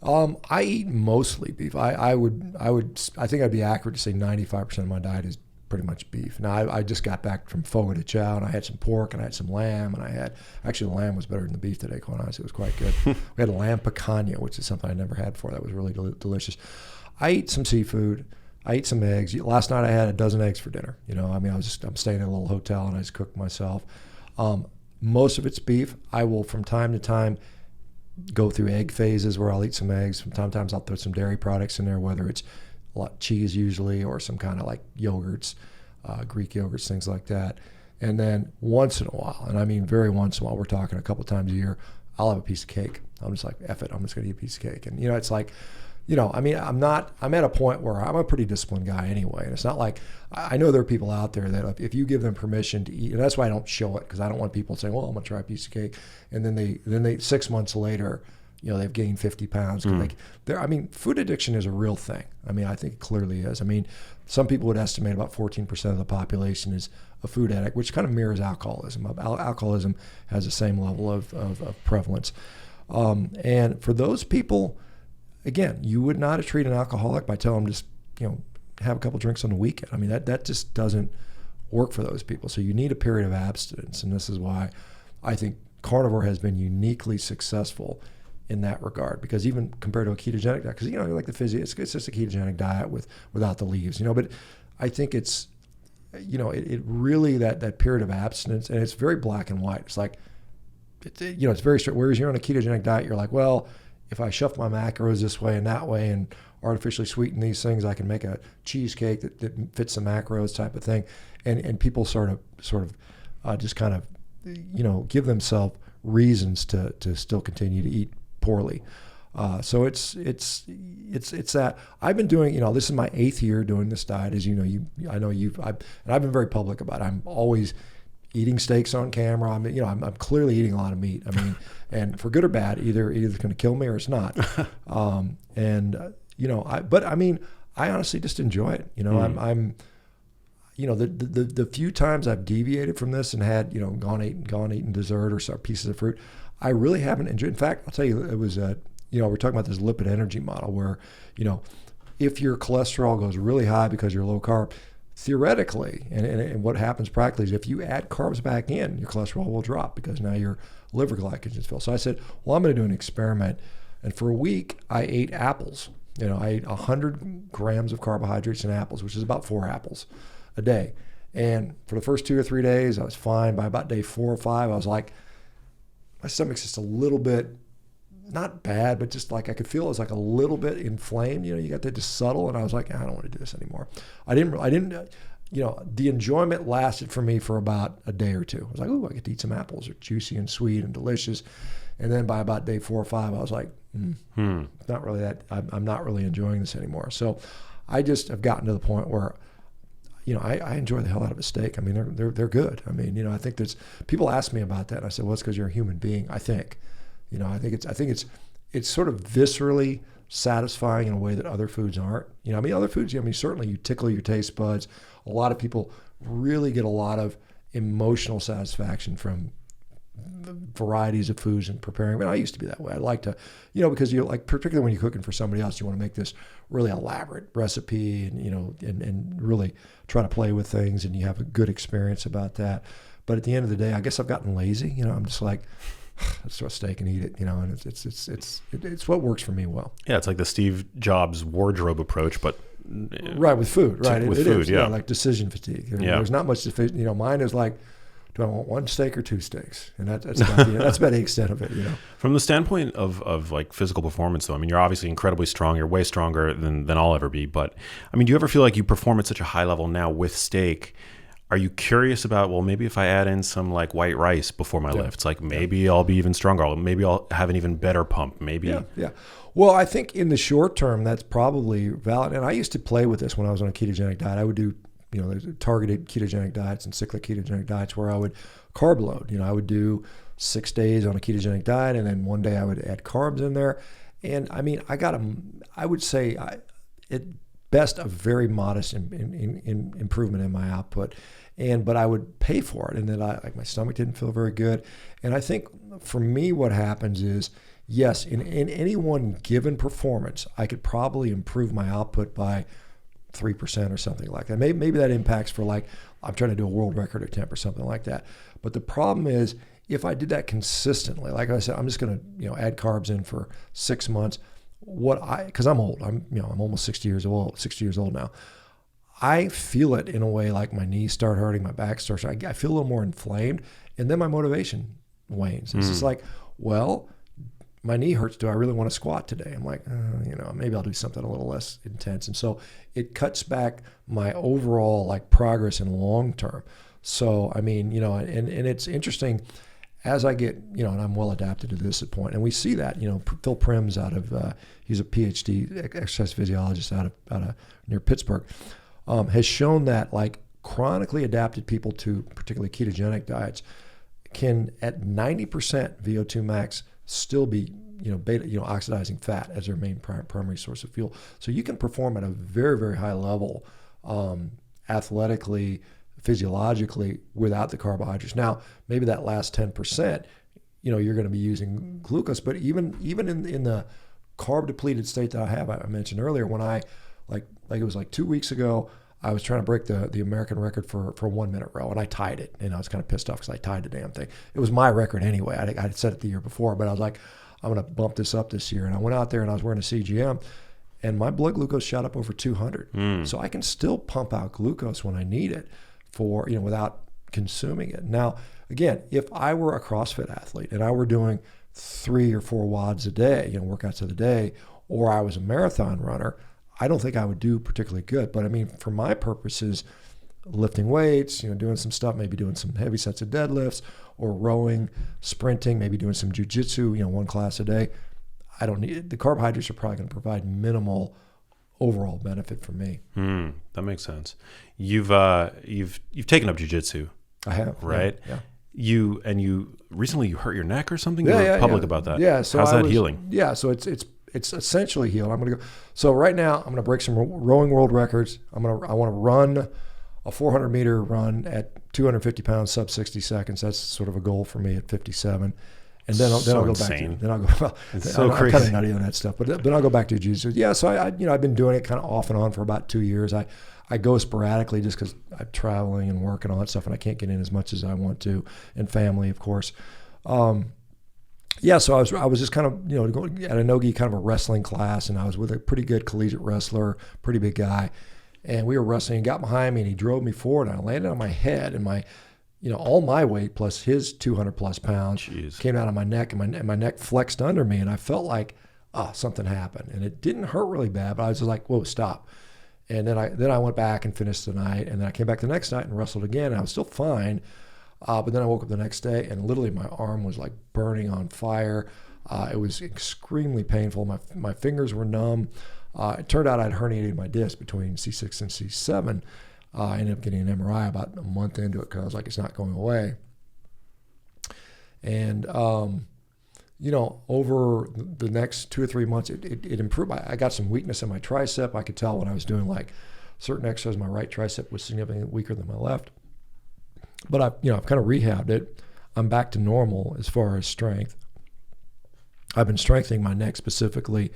I eat mostly beef. I think I'd be accurate to say 95% of my diet is pretty much beef. Now I just got back from fogo de chao, and I had some pork and I had some lamb, and actually the lamb was better than the beef today, quite honestly. It was quite good. We had a lamb picanha, which is something I never had before. That was really delicious. I eat some seafood. I eat some eggs. Last night I had a dozen eggs for dinner. I mean, I'm staying in a little hotel and I just cooked myself. Most of it's beef. I will from time to time go through egg phases where I'll eat some eggs. From time to time I'll throw some dairy products in there, whether it's a lot cheese usually or some kind of like yogurts, Greek yogurts, things like that. And then once in a while, and I mean very once in a while, we're talking a couple times a year, I'll have a piece of cake. I'm just like, F it, I'm just going to eat a piece of cake. And it's like, I mean, I'm at a point where I'm a pretty disciplined guy anyway. And it's not like, I know there are people out there that if you give them permission to eat, and that's why I don't show it, because I don't want people saying, well, I'm going to try a piece of cake. And then they 6 months later, they've gained 50 pounds. I mean, food addiction is a real thing. I mean, I think it clearly is. I mean, some people would estimate about 14% of the population is a food addict, which kind of mirrors alcoholism. Alcoholism has the same level of prevalence. And for those people, again, you would not treat an alcoholic by telling them just, have a couple drinks on the weekend. I mean, that just doesn't work for those people. So you need a period of abstinence. And this is why I think carnivore has been uniquely successful in that regard, because even compared to a ketogenic diet, because, like the physio, it's just a ketogenic diet without the leaves, but I think it's, it really, that period of abstinence, and it's very black and white. It's like, it's very straight. Whereas you're on a ketogenic diet, you're like, well, if I shuffle my macros this way and that way and artificially sweeten these things, I can make a cheesecake that fits the macros type of thing. And people sort of just kind of, give themselves reasons to still continue to eat poorly. So it's that I've been doing, this is my 8th year doing this diet. As I've been very public about it. I'm always eating steaks on camera. I'm clearly eating a lot of meat. I mean, and for good or bad, either it's going to kill me or it's not. But I mean, I honestly just enjoy it. I'm the few times I've deviated from this and had, gone eating dessert or some pieces of fruit, I really haven't enjoyed. In fact, I'll tell you, it was, we're talking about this lipid energy model where, if your cholesterol goes really high because you're low carb, theoretically, and what happens practically is if you add carbs back in, your cholesterol will drop because now your liver glycogen is filled. So I said, well, I'm going to do an experiment. And for a week, I ate apples. I ate 100 grams of carbohydrates in apples, which is about 4 apples a day. And for the first 2 or 3 days, I was fine. By about day 4 or 5, I was like, my stomach's just a little bit, not bad, but just like I could feel it was like a little bit inflamed. You got that just subtle, and I was like, I don't want to do this anymore. I didn't. The enjoyment lasted for me for about a day or two. I was like, I get to eat some apples. They're juicy and sweet and delicious. And then by about day 4 or 5, I was like, not really that. I'm not really enjoying this anymore. So I just have gotten to the point where, I enjoy the hell out of a steak. I mean, they're good. I mean, I think there's people ask me about that, and I said, well, it's because you're a human being. I think it's sort of viscerally satisfying in a way that other foods aren't. Other foods, certainly you tickle your taste buds. A lot of people really get a lot of emotional satisfaction from varieties of foods and preparing. I mean, I used to be that way. I like to, because you like, particularly when you're cooking for somebody else, you want to make this really elaborate recipe and, and really try to play with things, and you have a good experience about that. But at the end of the day, I guess I've gotten lazy. I'm just like, let's throw a steak and eat it, and it's what works for me well. Yeah, it's like the Steve Jobs wardrobe approach, but right, with food, right? With food, is, like decision fatigue. There's not much decision. Mine is like, do I want one steak or two steaks? And that's about the extent of it. From the standpoint of like physical performance, though, I mean, you're obviously incredibly strong. You're way stronger than I'll ever be. But I mean, do you ever feel like you perform at such a high level now with steak? Are you curious about, well, maybe if I add in some like white rice before my lift, it's like maybe I'll be even stronger. Maybe I'll have an even better pump. Maybe. Yeah. Well, I think in the short term, that's probably valid. And I used to play with this when I was on a ketogenic diet. I would do, there's targeted ketogenic diets and cyclic ketogenic diets where I would carb load. I would do 6 days on a ketogenic diet, and then one day I would add carbs in there. And I mean, I would say at best a very modest improvement in my output. But I would pay for it, and then my stomach didn't feel very good. And I think for me, what happens is, yes, in any one given performance, I could probably improve my output by 3% or something like that. Maybe that impacts for like, I'm trying to do a world record attempt or something like that. But the problem is, if I did that consistently, like I said, I'm just going to add carbs in for 6 months. Because I'm old, I'm almost 60 years old now. I feel it in a way, like my knees start hurting, my back starts hurting. I feel a little more inflamed, and then my motivation wanes. It's just like, well, my knee hurts. Do I really want to squat today? I'm like, maybe I'll do something a little less intense. And so it cuts back my overall like progress in long term. So, I mean, and it's interesting as I get, and I'm well adapted to this at point. And we see that, Phil Prim's out of, he's a PhD exercise physiologist out of near Pittsburgh, has shown that like chronically adapted people to particularly ketogenic diets can at 90% VO2 max still be, oxidizing fat as their main primary source of fuel. So you can perform at a very, very high level, athletically, physiologically, without the carbohydrates. Now, maybe that last 10%, you're going to be using glucose, but even in the carb depleted state that I mentioned earlier, when I like it was like 2 weeks ago, I was trying to break the American record for 1 minute row, and I tied it. And I was kind of pissed off because I tied the damn thing. It was my record anyway. I had set it the year before, but I was like, I'm going to bump this up this year. And I went out there and I was wearing a CGM, and my blood glucose shot up over 200. So I can still pump out glucose when I need it for, without consuming it. Now, again, if I were a CrossFit athlete and I were doing 3 or 4 WODs a day, workouts of the day, or I was a marathon runner, I don't think I would do particularly good. But I mean, for my purposes, lifting weights, doing some stuff, maybe doing some heavy sets of deadlifts or rowing, sprinting, maybe doing some jujitsu, 1 class a day. I don't need the carbohydrates are probably going to provide minimal overall benefit for me. That makes sense. You've taken up jujitsu. I have, right? Yeah. You recently hurt your neck or something. Yeah, you were public about that. Yeah. So how's that healing? Yeah. So it's essentially healed. I'm going to go. So right now I'm going to break some rowing world records. I want to run a 400 meter run at 250 pounds, sub 60 seconds. That's sort of a goal for me at 57. And then I'll go insane. back to, then I'll go, well, it's so crazy. I'm kind of nutty on that stuff, but then I'll go back to jiu-jitsu. Yeah. So I've been doing it kind of off and on for about 2 years. I go sporadically just because I'm traveling and work and all that stuff, and I can't get in as much as I want to, and family, of course. So I was just kind of, going at a no-gi kind of a wrestling class, and I was with a pretty good collegiate wrestler, pretty big guy, and we were wrestling. He got behind me and he drove me forward, and I landed on my head, and my, all my weight plus his 200 plus pounds came out of my neck, and my neck flexed under me, and I felt like, something happened, and it didn't hurt really bad, but I was just like, whoa, stop. And then I went back and finished the night, and then I came back the next night and wrestled again, and I was still fine. But then I woke up the next day, and literally my arm was like burning on fire. It was extremely painful. My fingers were numb. It turned out I'd herniated my disc between C6 and C7. I ended up getting an MRI about a month into it because I was like, it's not going away. And, over the next 2 or 3 months, it improved. I got some weakness in my tricep. I could tell when I was doing like certain exercises, my right tricep was significantly weaker than my left. But I've kind of rehabbed it. I'm back to normal as far as strength. I've been strengthening my neck specifically.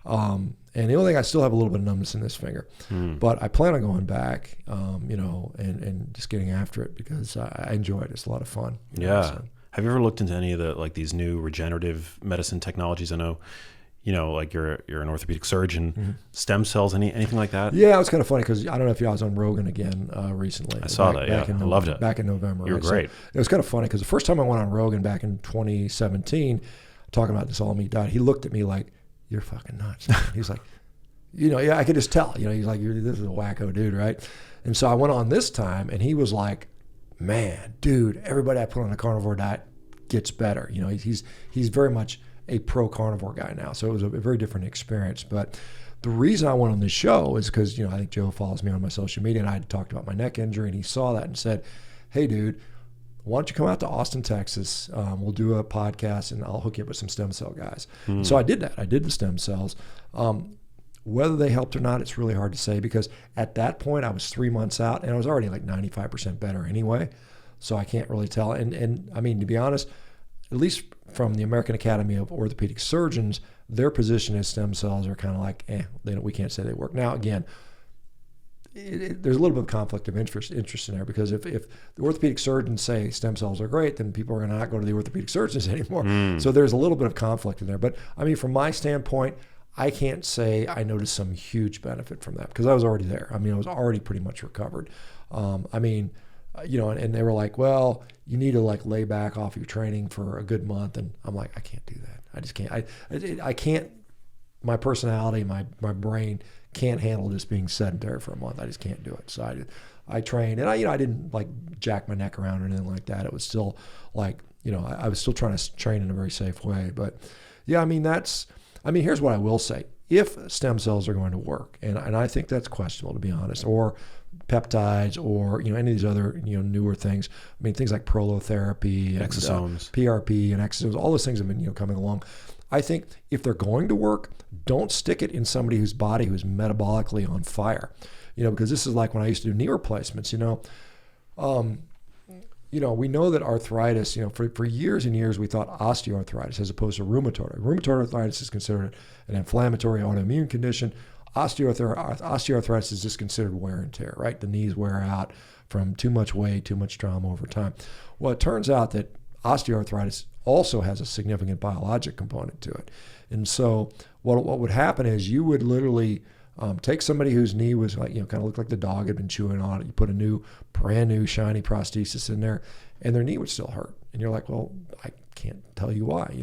And the only thing, I still have a little bit of numbness in this finger, but I plan on going back, and just getting after it because I enjoy it. It's a lot of fun. Yeah. Have you ever looked into any of these new regenerative medicine technologies? I know, like you're an orthopedic surgeon, stem cells, anything like that? Yeah, it was kind of funny because I don't know if I was on Rogan again recently. I saw that. Yeah, I loved it. Back in November. You were great. So it was kind of funny because the first time I went on Rogan back in 2017, talking about this all meat diet, he looked at me like, "You're fucking nuts." He's like, yeah, I could just tell. He's like, "This is a wacko dude, right?" And so I went on this time, and he was like, "Man, dude, everybody I put on a carnivore diet gets better." He's very much a pro carnivore guy now, so it was a very different experience. But the reason I went on this show is because I think Joe follows me on my social media, and I had talked about my neck injury, and he saw that and said, "Hey, dude, why don't you come out to Austin, Texas? We'll do a podcast, and I'll hook you up with some stem cell guys." So I did that. I did the stem cells. Whether they helped or not, it's really hard to say because at that point I was 3 months out, and I was already like 95% better anyway. So I can't really tell. And I mean, to be honest, at least from the American Academy of Orthopedic Surgeons, their position is stem cells are kind of like, we can't say they work. Now, again, there's a little bit of conflict of interest in there because if the orthopedic surgeons say stem cells are great, then people are going to not go to the orthopedic surgeons anymore. So there's a little bit of conflict in there. But I mean, from my standpoint, I can't say I noticed some huge benefit from that because I was already there. I mean, I was already pretty much recovered. And they were like, "Well, you need to like lay back off your training for a good month." And I'm like, I can't do that. I just can't. I can't. My personality, my brain can't handle just being sedentary for a month. I just can't do it. So I trained, and I didn't like jack my neck around or anything like that. It was still like, I was still trying to train in a very safe way. But yeah, here's what I will say. If stem cells are going to work, and I think that's questionable, to be honest, or peptides or any of these other newer things. I mean, things like prolotherapy, and, exosomes, PRP, and exosomes. All those things have been coming along. I think if they're going to work, don't stick it in somebody whose body who's metabolically on fire. Because this is like when I used to do knee replacements. We know that arthritis. For years and years we thought osteoarthritis as opposed to rheumatoid. Rheumatoid arthritis is considered an inflammatory autoimmune condition. Osteoarthritis is just considered wear and tear, right? The knees wear out from too much weight, too much trauma over time. Well, it turns out that osteoarthritis also has a significant biologic component to it. And so what would happen is you would literally take somebody whose knee was like, kind of looked like the dog had been chewing on it. You put a brand new shiny prosthesis in there and their knee would still hurt. And you're like, well, I can't tell you why,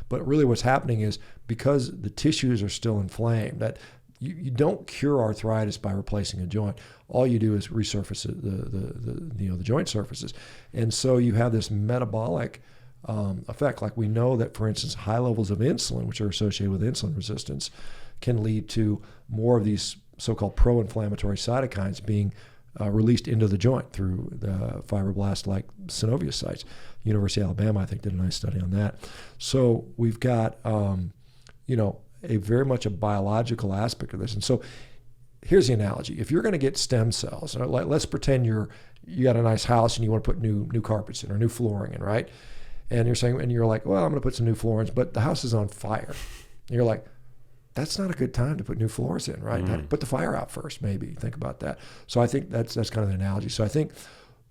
But really what's happening is because the tissues are still inflamed, that you don't cure arthritis by replacing a joint. All you do is resurface the joint surfaces. And so you have this metabolic effect. Like we know that, for instance, high levels of insulin, which are associated with insulin resistance, can lead to more of these so-called pro-inflammatory cytokines being released into the joint through the fibroblast-like synoviocytes. University of Alabama, I think, did a nice study on that. So we've got, a very much a biological aspect of this. And so here's the analogy. If you're going to get stem cells, let's pretend you got a nice house and you want to put new carpets in or new flooring in, right? And you're like, well, I'm going to put some new floors, but the house is on fire. And you're like, that's not a good time to put new floors in, right? Put the fire out first, maybe. Think about that. So I think that's kind of the analogy. So I think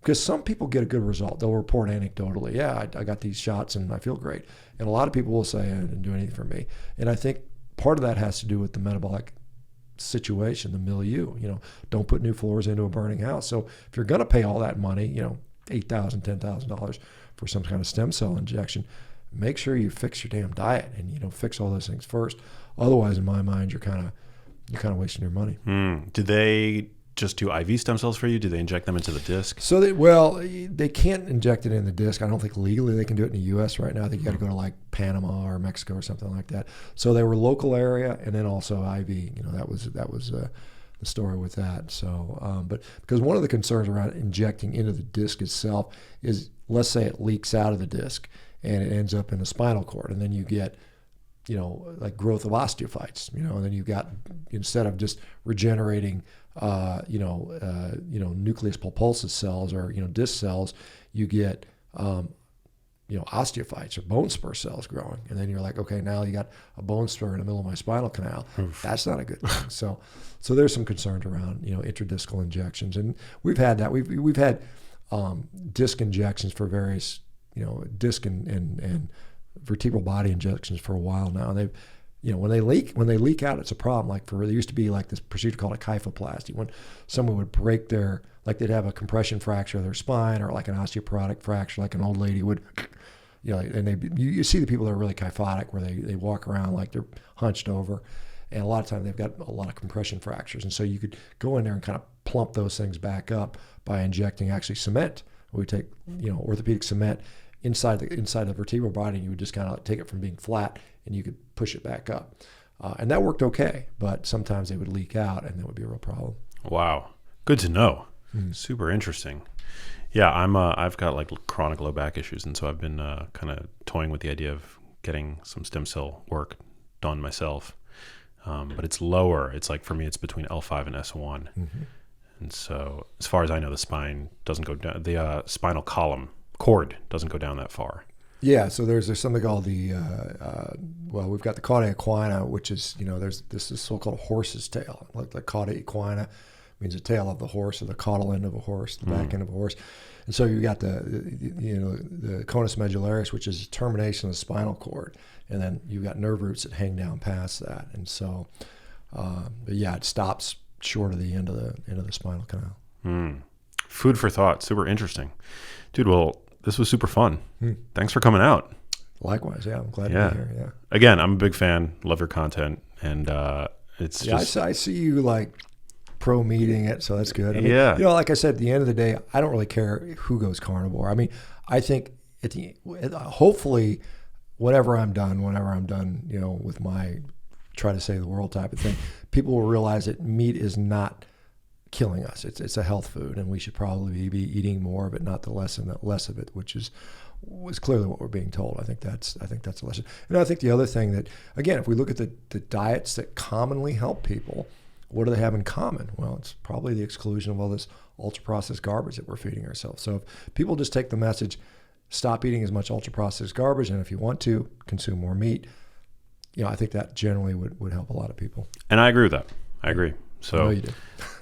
because some people get a good result, they'll report anecdotally, yeah, I got these shots and I feel great. And a lot of people will say, it didn't do anything for me. And I think part of that has to do with the metabolic situation, the milieu. Don't put new floors into a burning house. So if you're going to pay all that money, $8,000, $10,000 for some kind of stem cell injection, make sure you fix your damn diet and fix all those things first. Otherwise, in my mind, you're kind of wasting your money. Do they just do IV stem cells for you? Do they inject them into the disc? So they can't inject it in the disc. I don't think legally they can do it in the U.S. right now. I think you got to go to like Panama or Mexico or something like that. So they were local area and then also IV. That was the story with that. So, but because one of the concerns around injecting into the disc itself is, let's say it leaks out of the disc and it ends up in the spinal cord, and then you get like growth of osteophytes, and then you've got, instead of just regenerating, nucleus pulposus cells or, disc cells, you get osteophytes or bone spur cells growing. And then you're like, okay, now you got a bone spur in the middle of my spinal canal. That's not a good thing. So there's some concerns around, intradiscal injections. And we've had that. We've had disc injections for various, disc and vertebral body injections for a while now. And they've, when they leak out, it's a problem. Like there used to be like this procedure called a kyphoplasty, when someone would break they'd have a compression fracture of their spine, or like an osteoporotic fracture, like an old lady would, and you see the people that are really kyphotic, where they walk around like they're hunched over. And a lot of time they've got a lot of compression fractures. And so you could go in there and kind of plump those things back up by injecting actually cement. We take, orthopedic cement inside the vertebral body, and you would just kind of take it from being flat and you could push it back up. And that worked okay, but sometimes they would leak out and that would be a real problem. Wow. Good to know. Super interesting. Yeah, I've got like chronic low back issues, and so I've been kind of toying with the idea of getting some stem cell work done myself. But it's lower. It's like, for me, it's between L5 and S1. And so as far as I know, the spine doesn't go down, the spinal cord doesn't go down that far. Yeah, so there's something called we've got the cauda equina, which is, there's this so-called horse's tail. Like the cauda equina means the tail of the horse, or the caudal end of a horse, the back end of a horse. And so you got the conus medullaris, which is the termination of the spinal cord, and then you've got nerve roots that hang down past that. And so, it stops short of the end of the spinal canal. Food for thought. Super interesting, dude. Well, this was super fun. Thanks for coming out. Likewise, yeah. I'm glad to be here. Yeah. Again, I'm a big fan. Love your content, and it's just. I see you like pro meeting it, so that's good. I mean, yeah. Like I said, at the end of the day, I don't really care who goes carnivore. I mean, I think hopefully, whenever I'm done, with my try to save the world type of thing, people will realize that meat is not killing us. It's a health food, and we should probably be eating more of it, not the less of it, which was clearly what we're being told. I think that's a lesson. And I think the other thing that, again, if we look at the diets that commonly help people, what do they have in common? Well, it's probably the exclusion of all this ultra-processed garbage that we're feeding ourselves. So if people just take the message, stop eating as much ultra-processed garbage, and if you want to, consume more meat, I think that generally would help a lot of people. And I agree with that. I agree. So I know you do.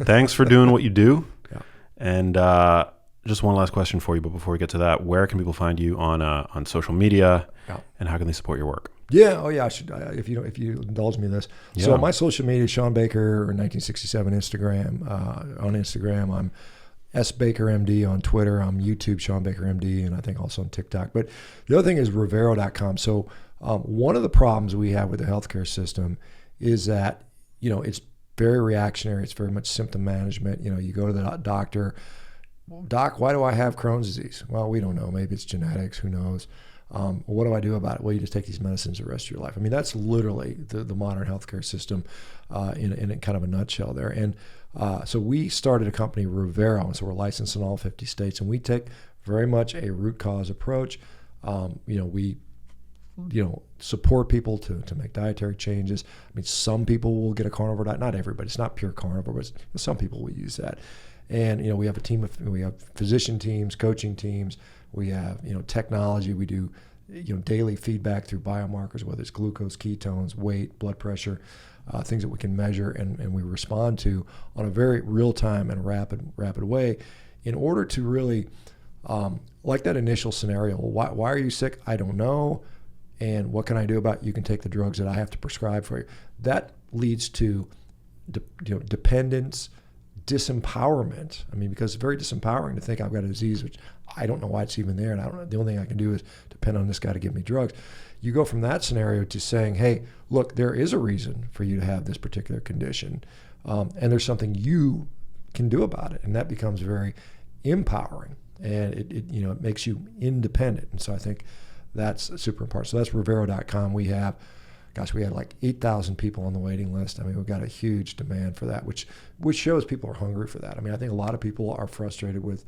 Thanks for doing what you do. Yeah. And just one last question for you, but before we get to that, where can people find you on social media, and how can they support your work? Yeah. Oh, yeah. I should. If you indulge me in this. Yeah. So my social media, Shawn Baker, 1967 Instagram. On Instagram, I'm S Baker MD. On Twitter, I'm YouTube Shawn Baker MD, and I think also on TikTok. But the other thing is Revero.com. So one of the problems we have with the healthcare system is that it's very reactionary. It's very much symptom management. You go to the doctor. Doc, why do I have Crohn's disease? Well, we don't know. Maybe it's genetics. Who knows? What do I do about it? Well, you just take these medicines the rest of your life. I mean, that's literally the modern healthcare system in kind of a nutshell there. And so we started a company, Revero, and so we're licensed in all 50 states, and we take very much a root cause approach. We support people to make dietary changes. I mean, some people will get a carnivore diet. Not everybody. It's not pure carnivore, but some people will use that. And we have we have physician teams, coaching teams. We have technology. We do daily feedback through biomarkers, whether it's glucose, ketones, weight, blood pressure, things that we can measure and we respond to on a very real time and rapid way, in order to really like that initial scenario. Why are you sick? I don't know. And what can I do about it? You can take the drugs that I have to prescribe for you. That leads to dependence, disempowerment. I mean, because it's very disempowering to think I've got a disease which I don't know why it's even there, and I don't know. The only thing I can do is depend on this guy to give me drugs. You go from that scenario to saying, hey, look, there is a reason for you to have this particular condition, and there's something you can do about it, and that becomes very empowering, and it makes you independent. And so I think that's super important. So that's Revero.com. We had like 8,000 people on the waiting list. I mean, we've got a huge demand for that, which shows people are hungry for that. I mean, I think a lot of people are frustrated with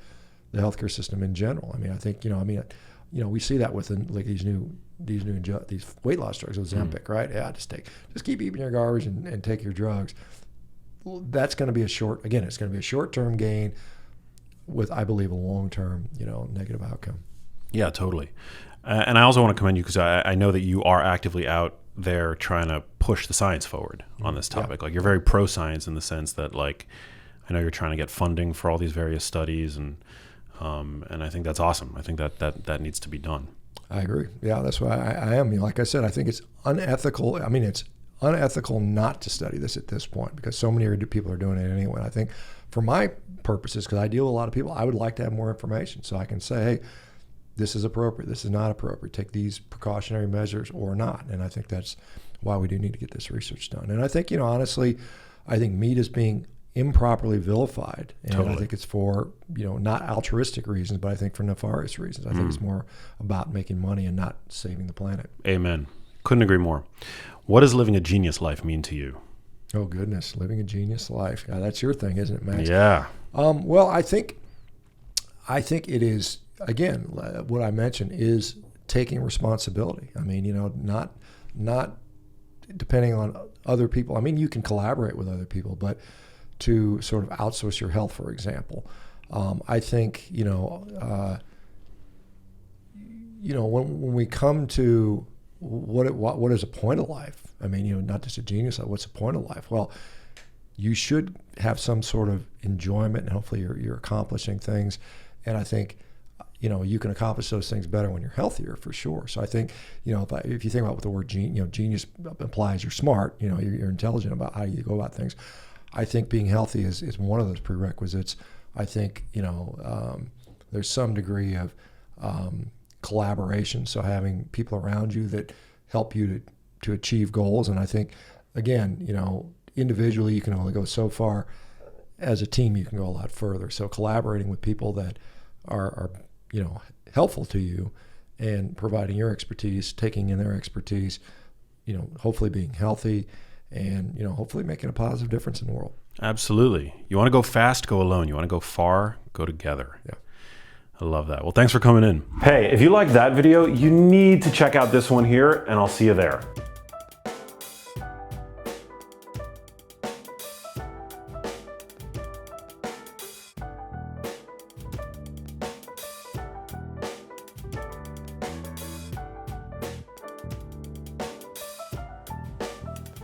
the healthcare system in general. I mean, I think we see that with like these weight loss drugs, Ozempic, right? Yeah, just keep eating your garbage and take your drugs. Well, that's going to be it's going to be a short-term gain with, I believe, a long-term, negative outcome. Yeah, totally. And I also want to commend you because I know that you are actively out there trying to push the science forward on this topic. Like, you're very pro-science in the sense that, like, I know you're trying to get funding for all these various studies, and I think that's awesome. I think that needs to be done. I agree. Yeah, that's why I am. Like I said, I think it's unethical. I mean, it's unethical not to study this at this point because so many people are doing it anyway. I think for my purposes, because I deal with a lot of people, I would like to have more information so I can say, hey, this is appropriate, this is not appropriate, take these precautionary measures or not. And I think that's why we do need to get this research done. And I think, honestly, I think meat is being improperly vilified. And I think it's for, not altruistic reasons, but I think for nefarious reasons. I think it's more about making money and not saving the planet. Amen. Couldn't agree more. What does living a genius life mean to you? Oh, goodness. Living a genius life. That's your thing, isn't it, Max? Yeah. Well, I think it is, again, what I mentioned is taking responsibility. I mean, not depending on other people. I mean, you can collaborate with other people, but to sort of outsource your health, for example. I think, when we come to what is a point of life? I mean, not just a genius life, what's the point of life? Well, you should have some sort of enjoyment, and hopefully you're accomplishing things. And I think, you can accomplish those things better when you're healthier, for sure. So I think, if you think about what the word genius implies, you're smart, you're intelligent about how you go about things. I think being healthy is one of those prerequisites. I think, there's some degree of collaboration, so having people around you that help you to achieve goals. And I think, again, individually you can only go so far. As a team, you can go a lot further. So collaborating with people that are helpful to you and providing your expertise, taking in their expertise, hopefully being healthy and, hopefully making a positive difference in the world. Absolutely. You want to go fast, go alone. You want to go far, go together. Yeah. I love that. Well, thanks for coming in. Hey, if you liked that video, you need to check out this one here, and I'll see you there.